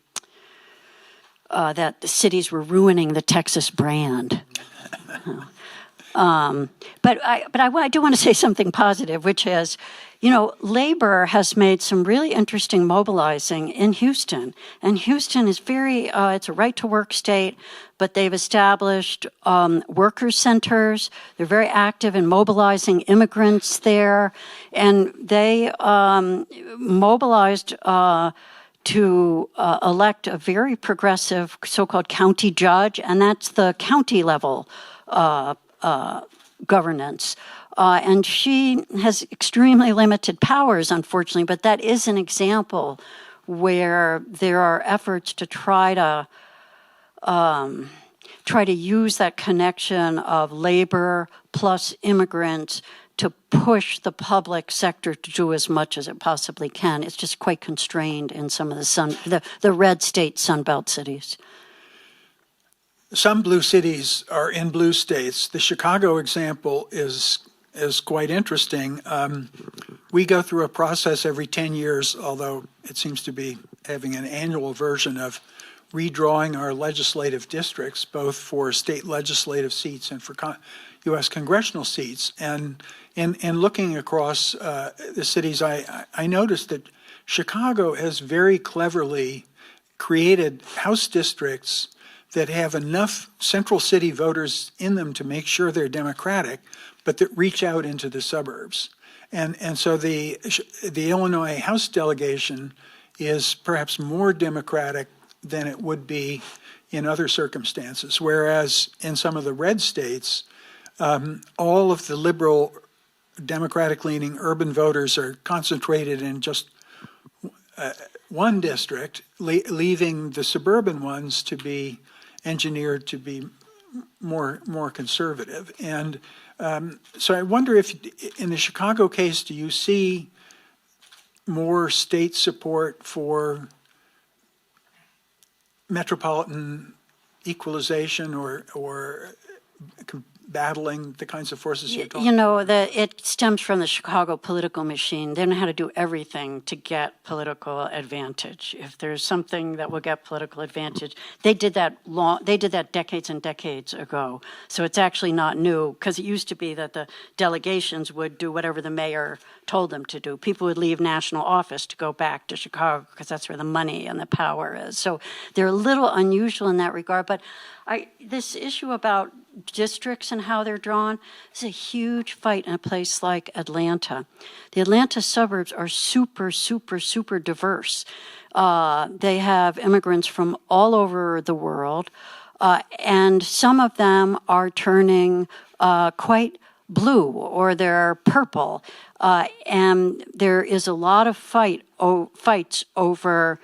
the cities were ruining the Texas brand. But I do want to say something positive, which is, labor has made some really interesting mobilizing in Houston. And Houston is it's a right-to-work state, but they've established worker centers. They're very active in mobilizing immigrants there. And they mobilized to elect a very progressive so-called county judge, and that's the county level governance. And she has extremely limited powers, unfortunately, but that is an example where there are efforts to try to use that connection of labor plus immigrants to push the public sector to do as much as it possibly can. It's just quite constrained in some of the red state Sunbelt cities. Some blue cities are in blue states. The Chicago example is quite interesting. We go through a process every 10 years, although it seems to be having an annual version of redrawing our legislative districts, both for state legislative seats and for U.S. congressional seats. And in looking across the cities, I noticed that Chicago has very cleverly created House districts that have enough central city voters in them to make sure they're Democratic, but that reach out into the suburbs. And so the Illinois House delegation is perhaps more Democratic than it would be in other circumstances, whereas in some of the red states, all of the liberal Democratic-leaning urban voters are concentrated in just one district, leaving the suburban ones to be engineered to be more conservative. And so I wonder if, in the Chicago case, do you see more state support for metropolitan equalization or battling the kinds of forces you're talking about? It stems from the Chicago political machine. They know how to do everything to get political advantage. If there's something that will get political advantage, they did that decades and decades ago. So it's actually not new, because it used to be that the delegations would do whatever the mayor told them to do. People would leave national office to go back to Chicago because that's where the money and the power is. So they're a little unusual in that regard. But this issue about districts and how they're drawn is a huge fight in a place like Atlanta. The Atlanta suburbs are super, super, super diverse. They have immigrants from all over the world, and some of them are turning quite blue or they're purple. And there is a lot of fights over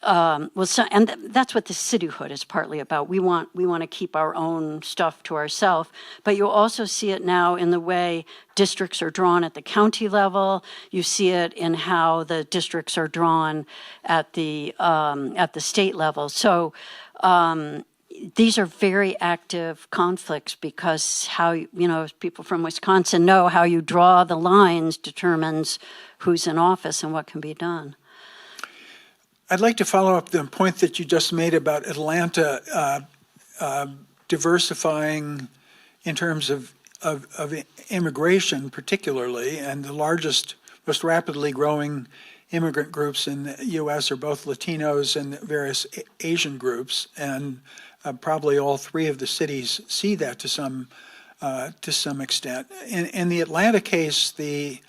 and that's what the cityhood is partly about. We want to keep our own stuff to ourselves, but you also see it now in the way districts are drawn at the county level. You see it in how the districts are drawn at the state level. So these are very active conflicts because how, people from Wisconsin know how you draw the lines determines who's in office and what can be done. I'd like to follow up the point that you just made about Atlanta diversifying in terms of immigration particularly, and the largest, most rapidly growing immigrant groups in the U.S. are both Latinos and various Asian groups, and probably all three of the cities see that to some extent. In the Atlanta case, the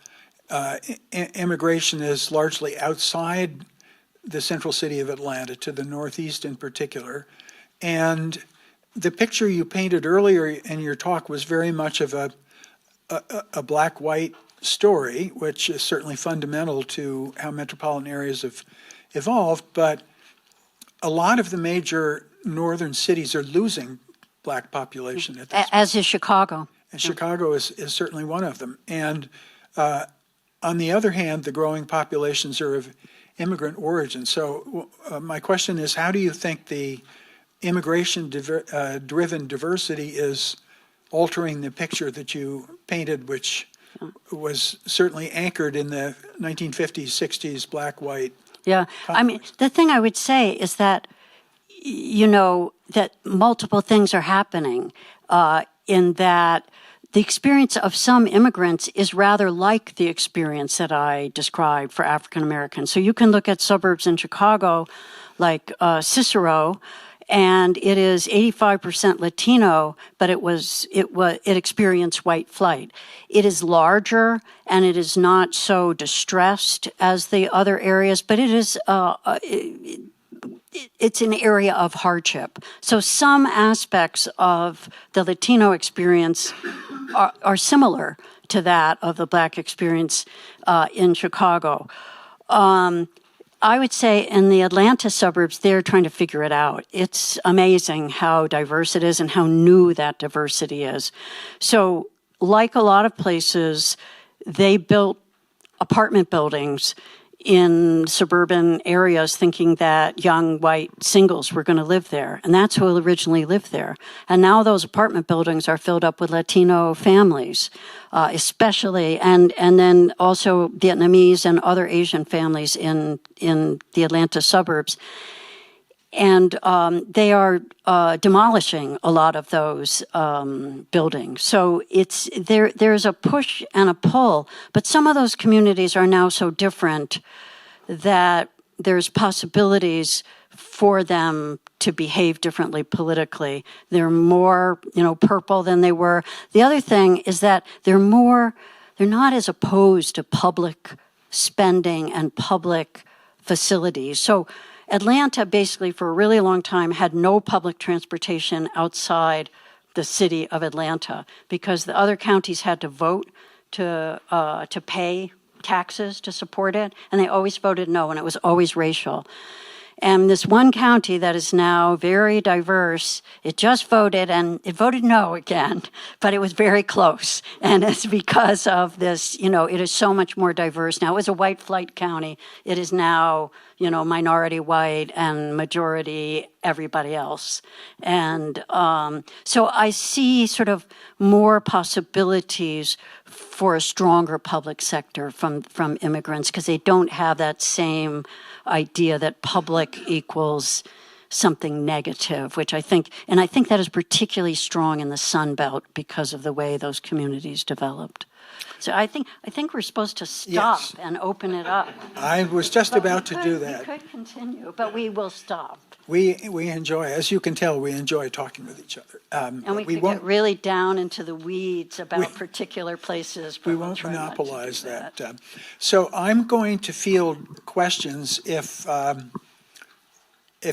immigration is largely outside the central city of Atlanta, to the northeast in particular, and the picture you painted earlier in your talk was very much of a black-white story, which is certainly fundamental to how metropolitan areas have evolved, but a lot of the major northern cities are losing black population at this point. As is Chicago. And Chicago is certainly one of them. And on the other hand, the growing populations are of immigrant origin. So my question is, how do you think the immigration-driven diversity is altering the picture that you painted, which was certainly anchored in the 1950s, 60s, black-white? Yeah, I mean, the thing I would say is that, that multiple things are happening in that the experience of some immigrants is rather like the experience that I described for African Americans. So you can look at suburbs in Chicago like Cicero, and it is 85% Latino, but it experienced white flight. It is larger and it is not so distressed as the other areas, but it is it's an area of hardship. So some aspects of the Latino experience are similar to that of the black experience in Chicago. I would say in the Atlanta suburbs, they're trying to figure it out. It's amazing how diverse it is and how new that diversity is. So like a lot of places, they built apartment buildings in suburban areas thinking that young white singles were going to live there. And that's who originally lived there. And now those apartment buildings are filled up with Latino families, especially, and then also Vietnamese and other Asian families in the Atlanta suburbs. And they are demolishing a lot of those buildings. So there's a push and a pull, but some of those communities are now so different that there's possibilities for them to behave differently politically. They're more, purple than they were. The other thing is that they're not as opposed to public spending and public facilities. So Atlanta basically for a really long time had no public transportation outside the city of Atlanta because the other counties had to vote to pay taxes to support it, and they always voted no, and it was always racial. And this one county that is now very diverse, it just voted, and it voted no again, but it was very close. And it's because of this, it is so much more diverse now. It was a white flight county. It is now, minority white and majority everybody else. And so I see sort of more possibilities for a stronger public sector from immigrants because they don't have that same idea that public equals something negative, which I think that is particularly strong in the Sun Belt because of the way those communities developed. So I think we're supposed to stop and open it up. I was just about to do that. We could continue, but we will stop. We enjoy, as you can tell, we enjoy talking with each other. And we could get really down into the weeds about particular places. But we won't monopolize that. So I'm going to field questions if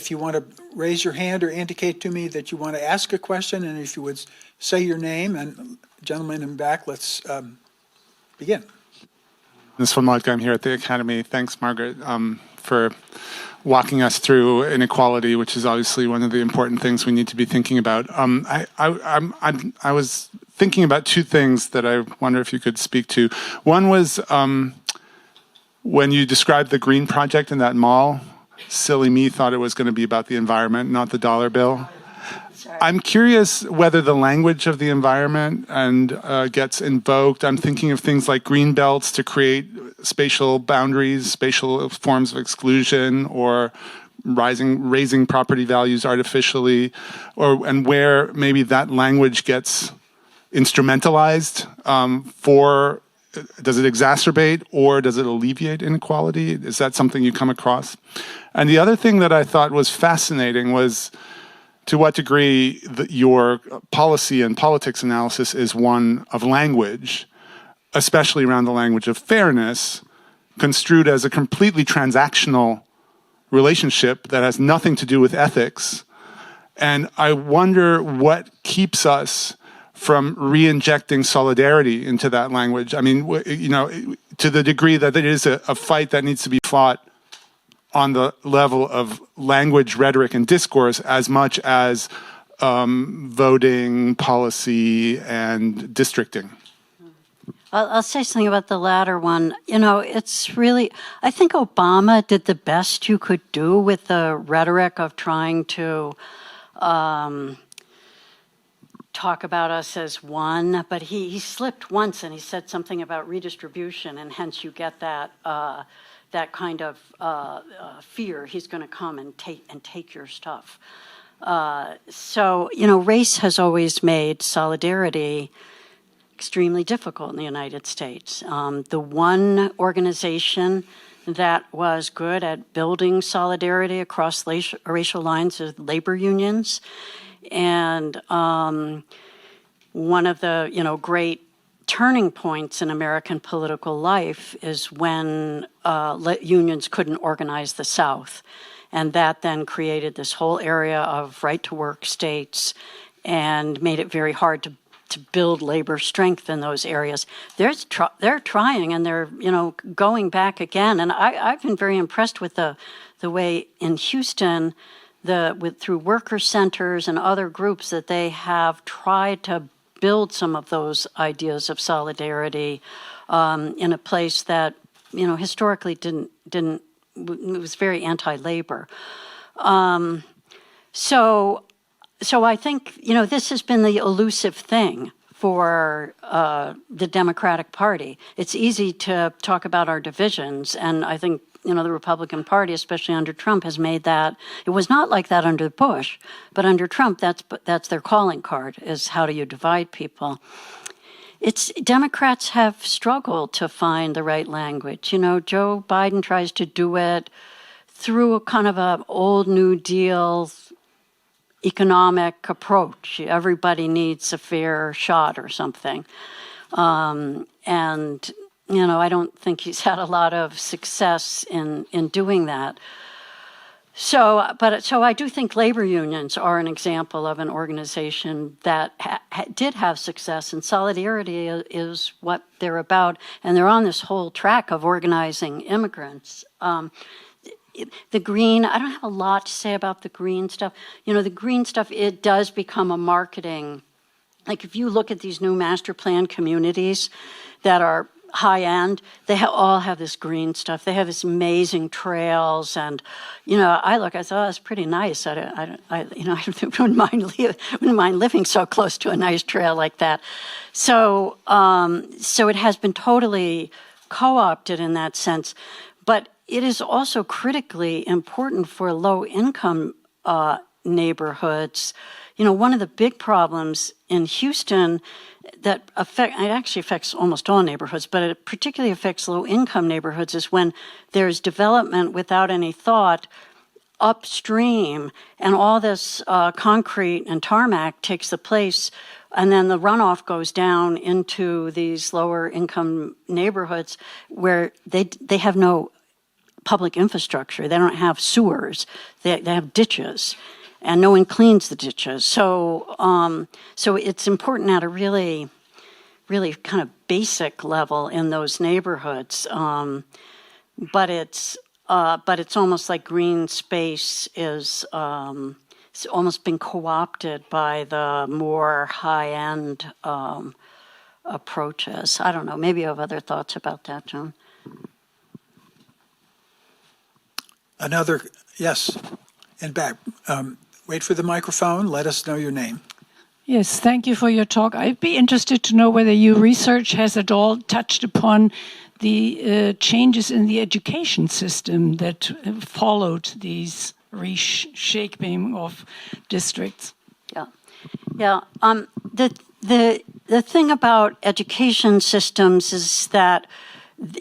you want to raise your hand or indicate to me that you want to ask a question, and if you would say your name, and gentleman in back, let's begin. This is Malka. I'm here at the Academy. Thanks, Margaret, for walking us through inequality, which is obviously one of the important things we need to be thinking about. I was thinking about two things that I wonder if you could speak to. One was when you described the Green Project in that mall, silly me thought it was going to be about the environment, not the dollar bill. I'm curious whether the language of the environment and gets invoked. I'm thinking of things like green belts to create spatial boundaries, spatial forms of exclusion, or raising property values artificially, and where maybe that language gets instrumentalized for. Does it exacerbate or does it alleviate inequality? Is that something you come across? And the other thing that I thought was fascinating was to what degree your policy and politics analysis is one of language, especially around the language of fairness, construed as a completely transactional relationship that has nothing to do with ethics. And I wonder what keeps us from re-injecting solidarity into that language. I mean, to the degree that it is a fight that needs to be fought on the level of language, rhetoric, and discourse as much as voting, policy, and districting. I'll say something about the latter one. It's really, I think Obama did the best you could do with the rhetoric of trying to talk about us as one, but he slipped once and he said something about redistribution, and hence you get that that kind of fear he's going to come and take your stuff. So race has always made solidarity extremely difficult in the United States. The one organization that was good at building solidarity across racial lines is labor unions. And one of the, great turning points in American political life is when unions couldn't organize the South. And that then created this whole area of right-to-work states and made it very hard to build labor strength in those areas. They're trying, and they're going back again. And I've been very impressed with the way in Houston, through worker centers and other groups, that they have tried to build some of those ideas of solidarity in a place that historically didn't. It was very anti-labor. So I think, this has been the elusive thing for the Democratic Party. It's easy to talk about our divisions, and I think, the Republican Party, especially under Trump, has made that. It was not like that under Bush, but under Trump, that's their calling card, is how do you divide people. Democrats have struggled to find the right language. Joe Biden tries to do it through a kind of an old New Deal economic approach. Everybody needs a fair shot or something. And I don't think he's had a lot of success in doing that. So I do think labor unions are an example of an organization that did have success, and solidarity is what they're about. And they're on this whole track of organizing immigrants. The green, I don't have a lot to say about the green stuff. The green stuff, it does become a marketing. Like if you look at these new master plan communities that are high end, they all have this green stuff. They have this amazing trails, and I thought it's pretty nice. I wouldn't mind living so close to a nice trail like that. So it has been totally co-opted in that sense, but it is also critically important for low-income neighborhoods. One of the big problems in Houston it actually affects almost all neighborhoods, but it particularly affects low-income neighborhoods, is when there's development without any thought upstream, and all this concrete and tarmac takes the place, and then the runoff goes down into these lower-income neighborhoods where they have no public infrastructure. They don't have sewers. They have ditches, and no one cleans the ditches. So it's important at a really, really kind of basic level in those neighborhoods. But it's almost like green space is it's almost been co-opted by the more high-end approaches. I don't know. Maybe you have other thoughts about that, John. Yes, and back. Wait for the microphone. Let us know your name. Yes, thank you for your talk. I'd be interested to know whether your research has at all touched upon the changes in the education system that followed these reshaping of districts. Yeah, yeah. The thing about education systems is that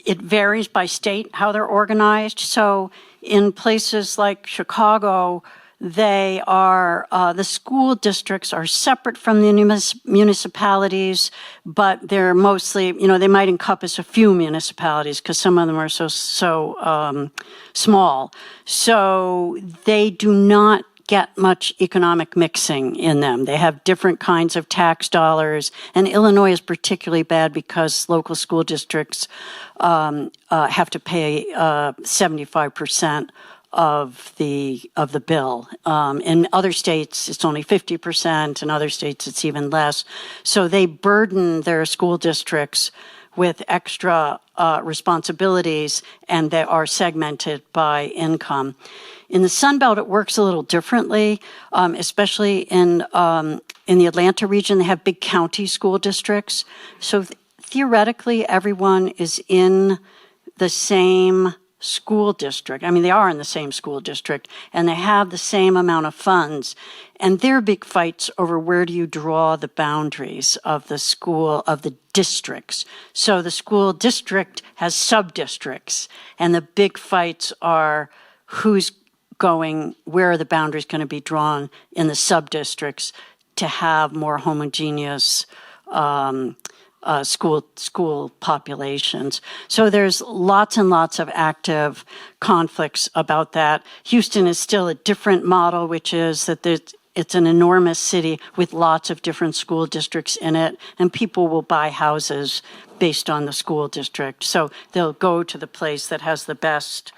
it varies by state how they're organized. So in places like Chicago, they are the school districts are separate from the municipalities, but they're mostly, they might encompass a few municipalities because some of them are so small. So they do not get much economic mixing in them. They have different kinds of tax dollars, and Illinois is particularly bad because local school districts have to pay 75% of the bill. In other states, it's only 50%. In other states, it's even less. So they burden their school districts with extra responsibilities, and they are segmented by income. In the Sun Belt, it works a little differently, especially in the Atlanta region. They have big county school districts. So theoretically, everyone is in the same school district. I mean, they are in the same school district, and they have the same amount of funds. And there are big fights over where do you draw the boundaries of the school, of the districts. So the school district has sub-districts, and the big fights are where are the boundaries going to be drawn in the sub-districts to have more homogeneous school populations. So there's lots and lots of active conflicts about that. Houston is still a different model, which is that it's an enormous city with lots of different school districts in it, and people will buy houses based on the school district. So they'll go to the place that has the best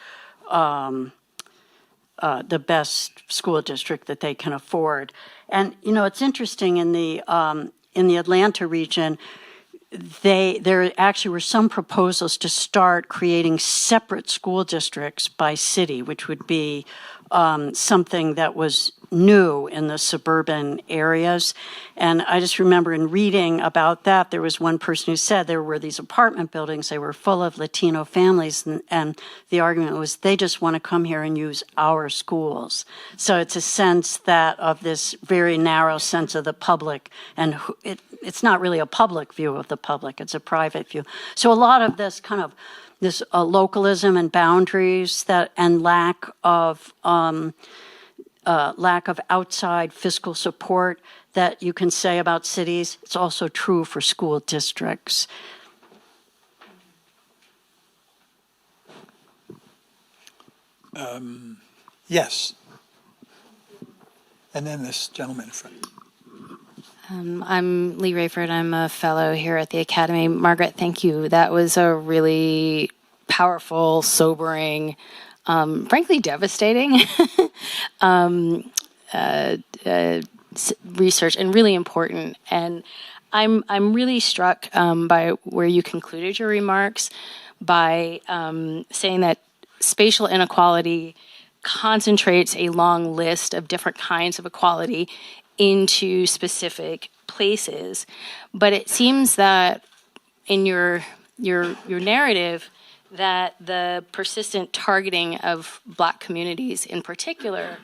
school district that they can afford. And it's interesting in the Atlanta region. There actually were some proposals to start creating separate school districts by city, which would be something that was new in the suburban areas. And I just remember in reading about that, there was one person who said there were these apartment buildings, they were full of Latino families, and the argument was they just want to come here and use our schools. So it's a sense that of this very narrow sense of the public, and it's not really a public view of the public, it's a private view. So a lot of this kind of this localism and boundaries and lack of outside fiscal support that you can say about cities, it's also true for school districts. Yes. And then this gentleman in front. I'm Lee Rayford. I'm a fellow here at the Academy. Margaret, thank you. That was a really powerful, sobering, frankly devastating research, and really important. And I'm really struck by where you concluded your remarks by saying that spatial inequality concentrates a long list of different kinds of equality into specific places. But it seems that in your narrative that the persistent targeting of Black communities in particular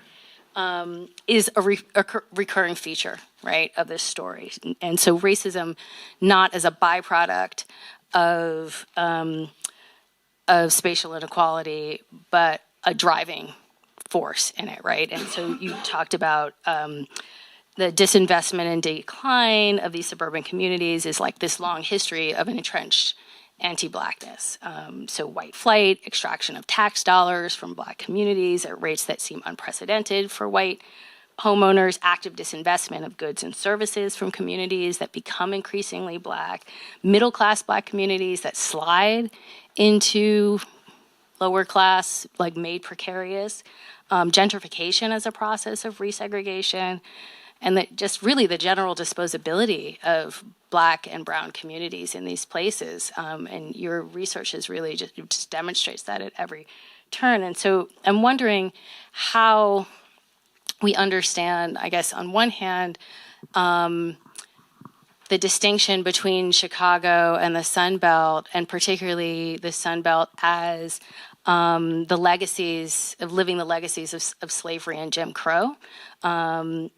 is a recurring feature, right, of this story. And so racism, not as a byproduct of spatial inequality, but a driving force in it, right? And so you talked about the disinvestment and decline of these suburban communities is like this long history of an entrenched anti-Blackness. So white flight, extraction of tax dollars from Black communities at rates that seem unprecedented for white homeowners, active disinvestment of goods and services from communities that become increasingly Black, middle-class Black communities that slide into lower class, like made precarious, gentrification as a process of resegregation, and that just really the general disposability of Black and brown communities in these places. And your research is really just demonstrates that at every turn. And so I'm wondering how we understand, I guess, on one hand, the distinction between Chicago and the Sun Belt, and particularly the Sun Belt as the legacies of living the legacies of slavery and Jim Crow, as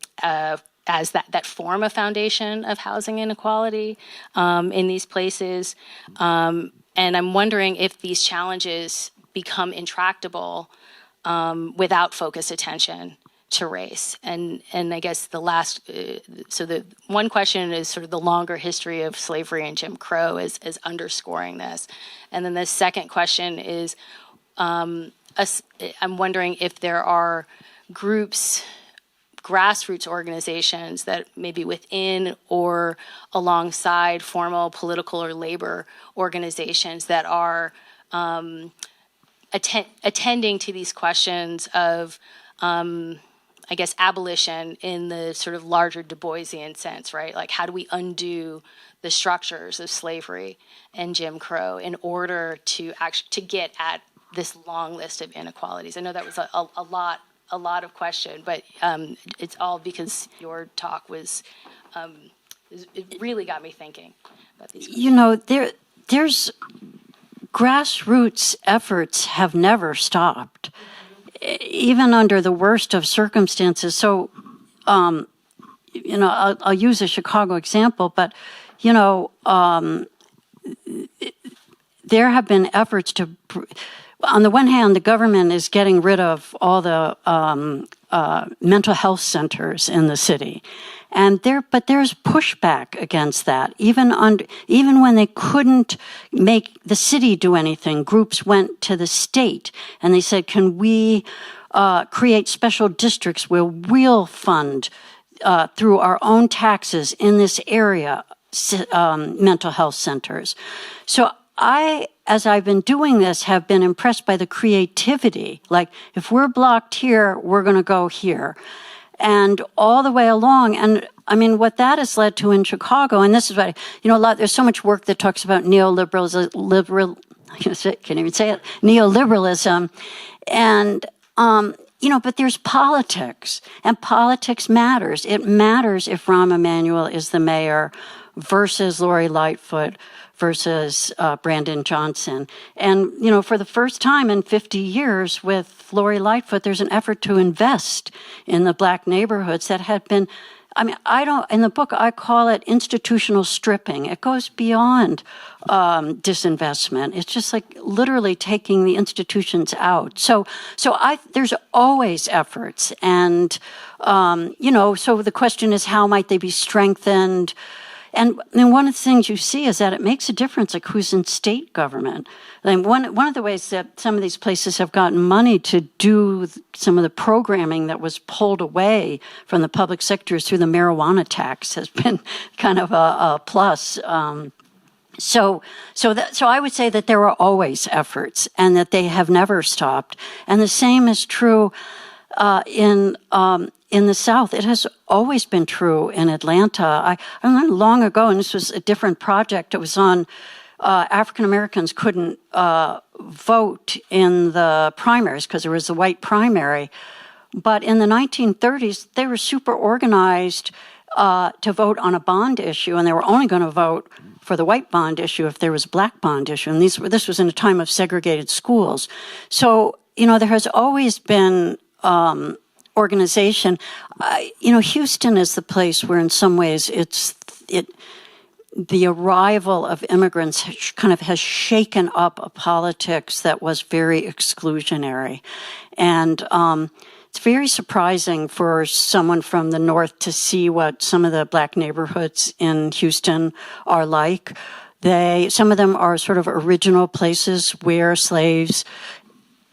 that form of foundation of housing inequality in these places. And I'm wondering if these challenges become intractable without focused attention to race. And I guess the last, so the one question is sort of the longer history of slavery and Jim Crow is underscoring this. And then the second question is, I'm wondering if there are groups, grassroots organizations that maybe within or alongside formal political or labor organizations that are attending to these questions of I guess, abolition in the sort of larger Du Boisian sense, right? Like, how do we undo the structures of slavery and Jim Crow in order to actually get at this long list of inequalities? I know that was a lot of question, but it's all because your talk was, it really got me thinking about these questions. You know, there's grassroots efforts have never stopped, even under the worst of circumstances. So, you know, I'll use a Chicago example, but, you know, there have been efforts to, on the one hand, the government is getting rid of all the mental health centers in the city. But there's pushback against that. Even when they couldn't make the city do anything, groups went to the state and they said, "Can we create special districts where we'll fund through our own taxes in this area mental health centers?" So as I've been doing this, have been impressed by the creativity. Like, if we're blocked here, we're going to go here. And all the way along, and I mean, what that has led to in Chicago, and this is what, you know, there's so much work that talks about neoliberalism, can't even say it, neoliberalism, and, you know, but there's politics, and politics matters. It matters if Rahm Emanuel is the mayor versus Lori Lightfoot versus Brandon Johnson. And, you know, for the first time in 50 years with Lori Lightfoot, there's an effort to invest in the Black neighborhoods that had been, I mean, in the book, I call it institutional stripping. It goes beyond disinvestment. It's just like literally taking the institutions out. So there's always efforts. And, you know, so the question is, how might they be strengthened? And one of the things you see is that it makes a difference, like who's in state government. And one of the ways that some of these places have gotten money to do some of the programming that was pulled away from the public sectors through the marijuana tax has been kind of a plus. So I would say that there are always efforts and that they have never stopped. And the same is true in the South. It has always been true in Atlanta. I learned long ago, and this was a different project. It was on African Americans couldn't vote in the primaries because there was a white primary. But in the 1930s, they were super organized to vote on a bond issue, and they were only going to vote for the white bond issue if there was a black bond issue. And this was in a time of segregated schools. So, you know, there has always been organization. You know, Houston is the place where in some ways the arrival of immigrants kind of has shaken up a politics that was very exclusionary. And it's very surprising for someone from the North to see what some of the Black neighborhoods in Houston are like. Some of them are sort of original places where slaves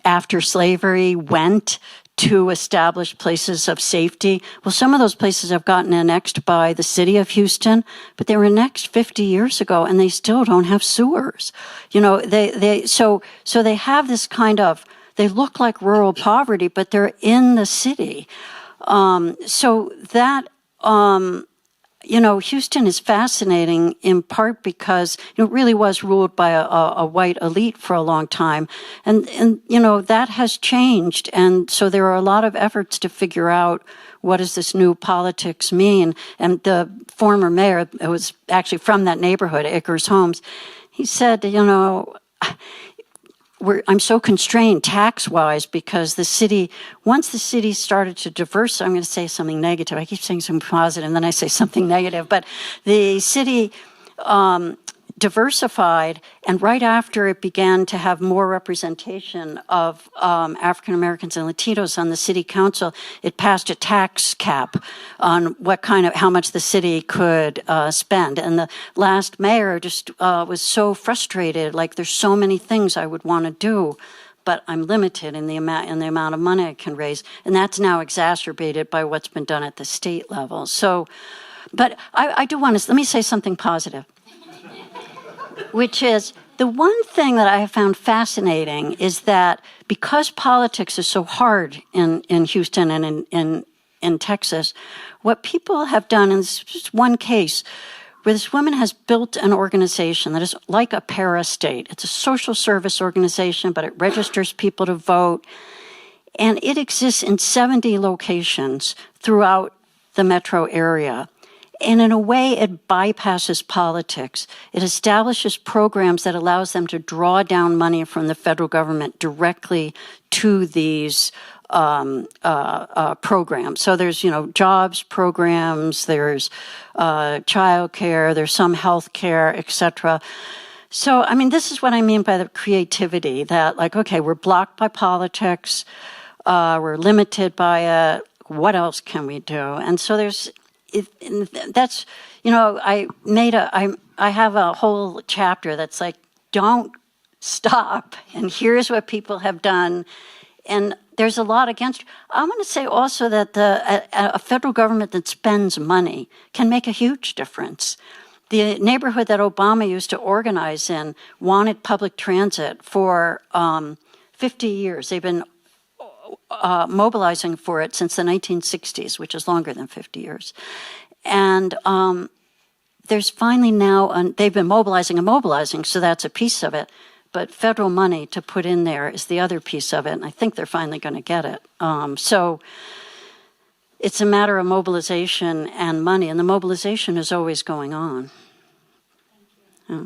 after slavery went to establish places of safety. Well, some of those places have gotten annexed by the city of Houston, but they were annexed 50 years ago, and they still don't have sewers. You know, so they have this kind of, they look like rural poverty, but they're in the city. So that, Houston is fascinating in part because it really was ruled by a white elite for a long time. And that has changed. And so there are a lot of efforts to figure out what does this new politics mean. And the former mayor, it was actually from that neighborhood, Ickers Homes, he said, I'm so constrained tax-wise because once the city started to I'm going to say something negative. I keep saying something positive, and then I say something negative. But the city diversified, and right after it began to have more representation of African Americans and Latinos on the city council, it passed a tax cap on how much the city could spend. And the last mayor just was so frustrated, like there's so many things I would want to do, but I'm limited in the amount of money I can raise. And that's now exacerbated by what's been done at the state level. So, but I do want to, let me say something positive. Which is the one thing that I have found fascinating is that because politics is so hard in Houston and in Texas, what people have done, and this is just one case, where this woman has built an organization that is like a para-state. It's a social service organization, but it registers people to vote. And it exists in 70 locations throughout the metro area. And in a way, it bypasses politics. It establishes programs that allows them to draw down money from the federal government directly to these programs. So there's, jobs programs, there's child care, there's some health care, et cetera. So, this is what I mean by the creativity, that okay, we're blocked by politics, we're limited by it, what else can we do? And so that's, I have a whole chapter that's like, don't stop. And here's what people have done. And there's a lot against. I'm going to say also that a federal government that spends money can make a huge difference. The neighborhood that Obama used to organize in wanted public transit for 50 years. They've been mobilizing for it since the 1960s, which is longer than 50 years. And there's finally now, they've been mobilizing, so that's a piece of it. But federal money to put in there is the other piece of it, and I think they're finally going to get it. So it's a matter of mobilization and money, and the mobilization is always going on. Yeah.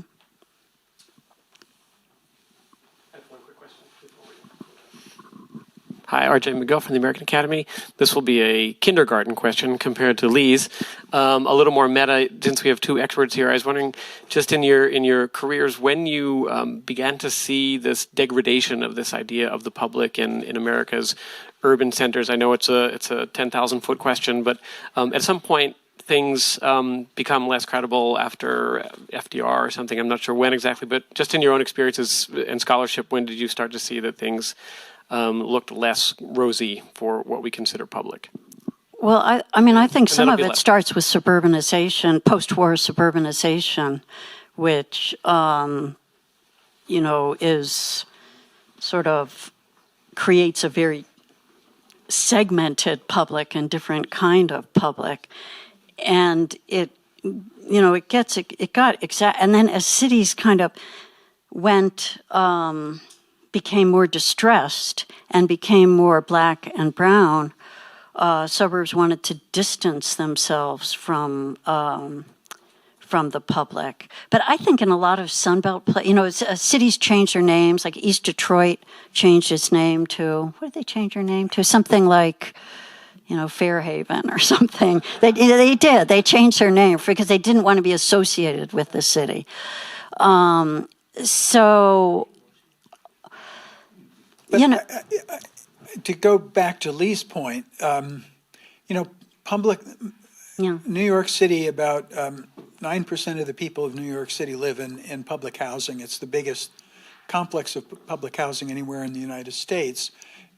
Hi, RJ McGill from the American Academy. This will be a kindergarten question compared to Lee's. A little more meta, since we have two experts here. I was wondering, just in your careers, when you began to see this degradation of this idea of the public in America's urban centers. I know it's a 10,000-foot question, but at some point things become less credible after FDR or something. I'm not sure when exactly, but just in your own experiences and scholarship, when did you start to see that things looked less rosy for what we consider public? Well, I think some of it starts with suburbanization, post-war suburbanization, which, is sort of creates a very segmented public and different kind of public. And and then as cities kind of became more distressed and became more black and brown, suburbs wanted to distance themselves from the public. But I think in a lot of Sunbelt, cities change their names. Like East Detroit changed its name to, what did they change their name to? Something like, Fairhaven or something. They did. They changed their name because they didn't want to be associated with the city. To go back to Lee's point, New York City, about 9% of the people of New York City live in public housing. It's the biggest complex of public housing anywhere in the United States.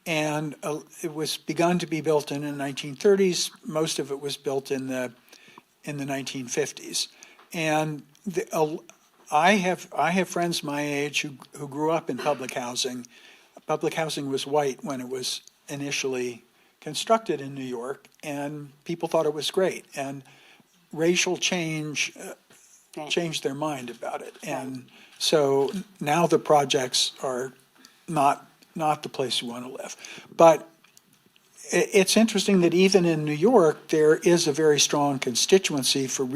And it was begun to be built in the 1930s. Most of it was built in the 1950s. And I have friends my age who grew up in public housing. Public housing was white when it was initially constructed in New York, and people thought it was great. And racial change Right. changed their mind about it. And so now the projects are not the place you want to live. But it's interesting that even in New York, there is a very strong constituency for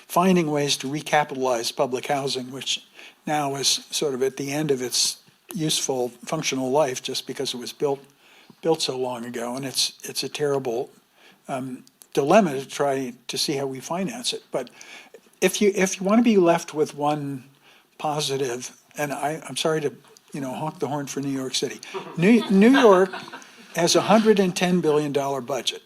finding ways to recapitalize public housing, which now is sort of at the end of its useful, functional life, just because it was built so long ago. And it's a terrible dilemma to try to see how we finance it. But if you want to be left with one positive, and I'm sorry to honk the horn for New York City. New York has a $110 billion budget.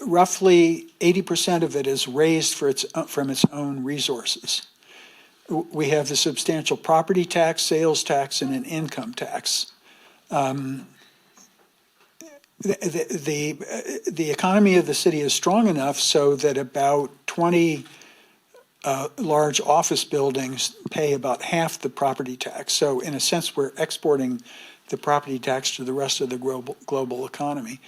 Roughly 80% of it is raised from its own resources. We have a substantial property tax, sales tax, and an income tax. The economy of the city is strong enough so that about 20 large office buildings pay about half the property tax. So in a sense, we're exporting the property tax to the rest of the global economy.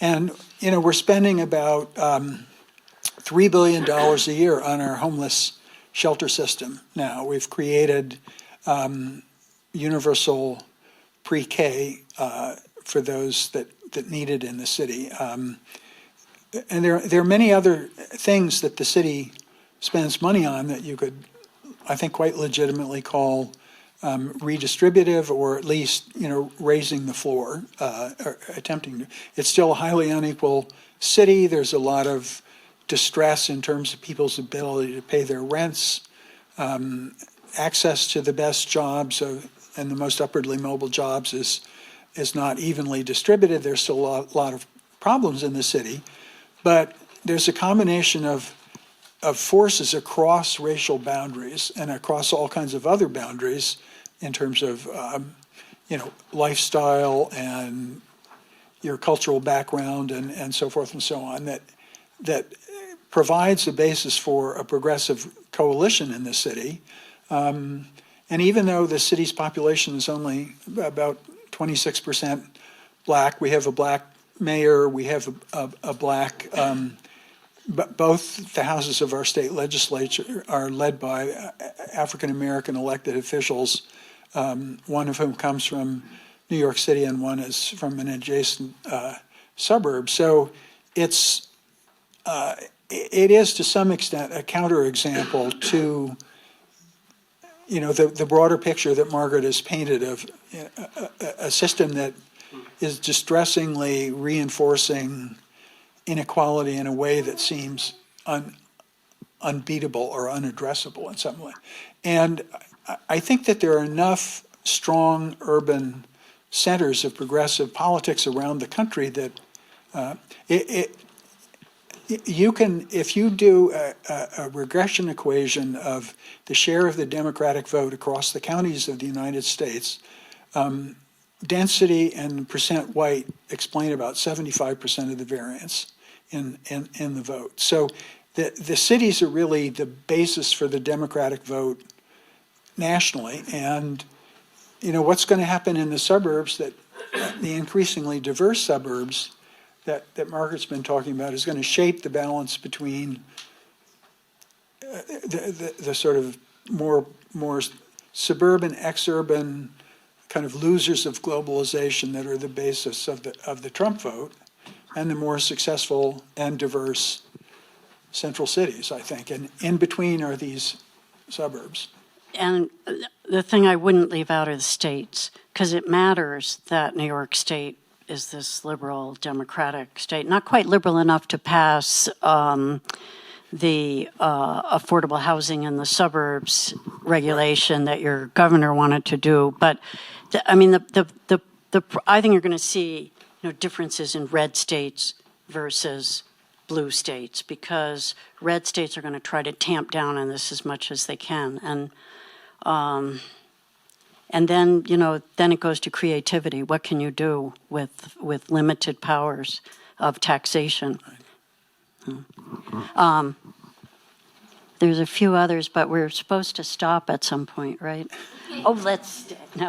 And, we're spending about $3 billion a year on our homeless shelter system now. We've created universal pre-K for those that need it in the city. And there are many other things that the city spends money on that you could, I think, quite legitimately call redistributive, or at least, raising the floor, or attempting to. It's still a highly unequal city. There's a lot of distress in terms of people's ability to pay their rents, access to the best jobs and the most upwardly mobile jobs is not evenly distributed. There's still a lot of problems in the city, but there's a combination of forces across racial boundaries and across all kinds of other boundaries in terms of lifestyle and your cultural background and so forth and so on that provides a basis for a progressive coalition in the city. And even though the city's population is only about 26% black, we have a black mayor, we have a black. But both the houses of our state legislature are led by African-American elected officials, one of whom comes from New York City and one is from an adjacent suburb. So it is to some extent a counterexample to the broader picture that Margaret has painted of a system that is distressingly reinforcing inequality in a way that seems unbeatable or unaddressable in some way. And I think that there are enough strong urban centers of progressive politics around the country that you can, if you do a regression equation of the share of the Democratic vote across the counties of the United States, density and percent white explain about 75% of the variance in the vote. So the cities are really the basis for the Democratic vote nationally. And, what's going to happen in the suburbs, that the increasingly diverse suburbs that Margaret's been talking about, is going to shape the balance between the sort of more suburban, exurban kind of losers of globalization that are the basis of the Trump vote, and the more successful and diverse central cities, I think. And in between are these suburbs. And the thing I wouldn't leave out are the states, because it matters that New York State is this liberal democratic state, not quite liberal enough to pass the affordable housing in the suburbs regulation that your governor wanted to do. But I think you're going to see differences in red states versus blue states, because red states are going to try to tamp down on this as much as they can, and then then it goes to creativity. What can you do with limited powers of taxation? There's a few others, but we're supposed to stop at some point, right? Oh, let's no.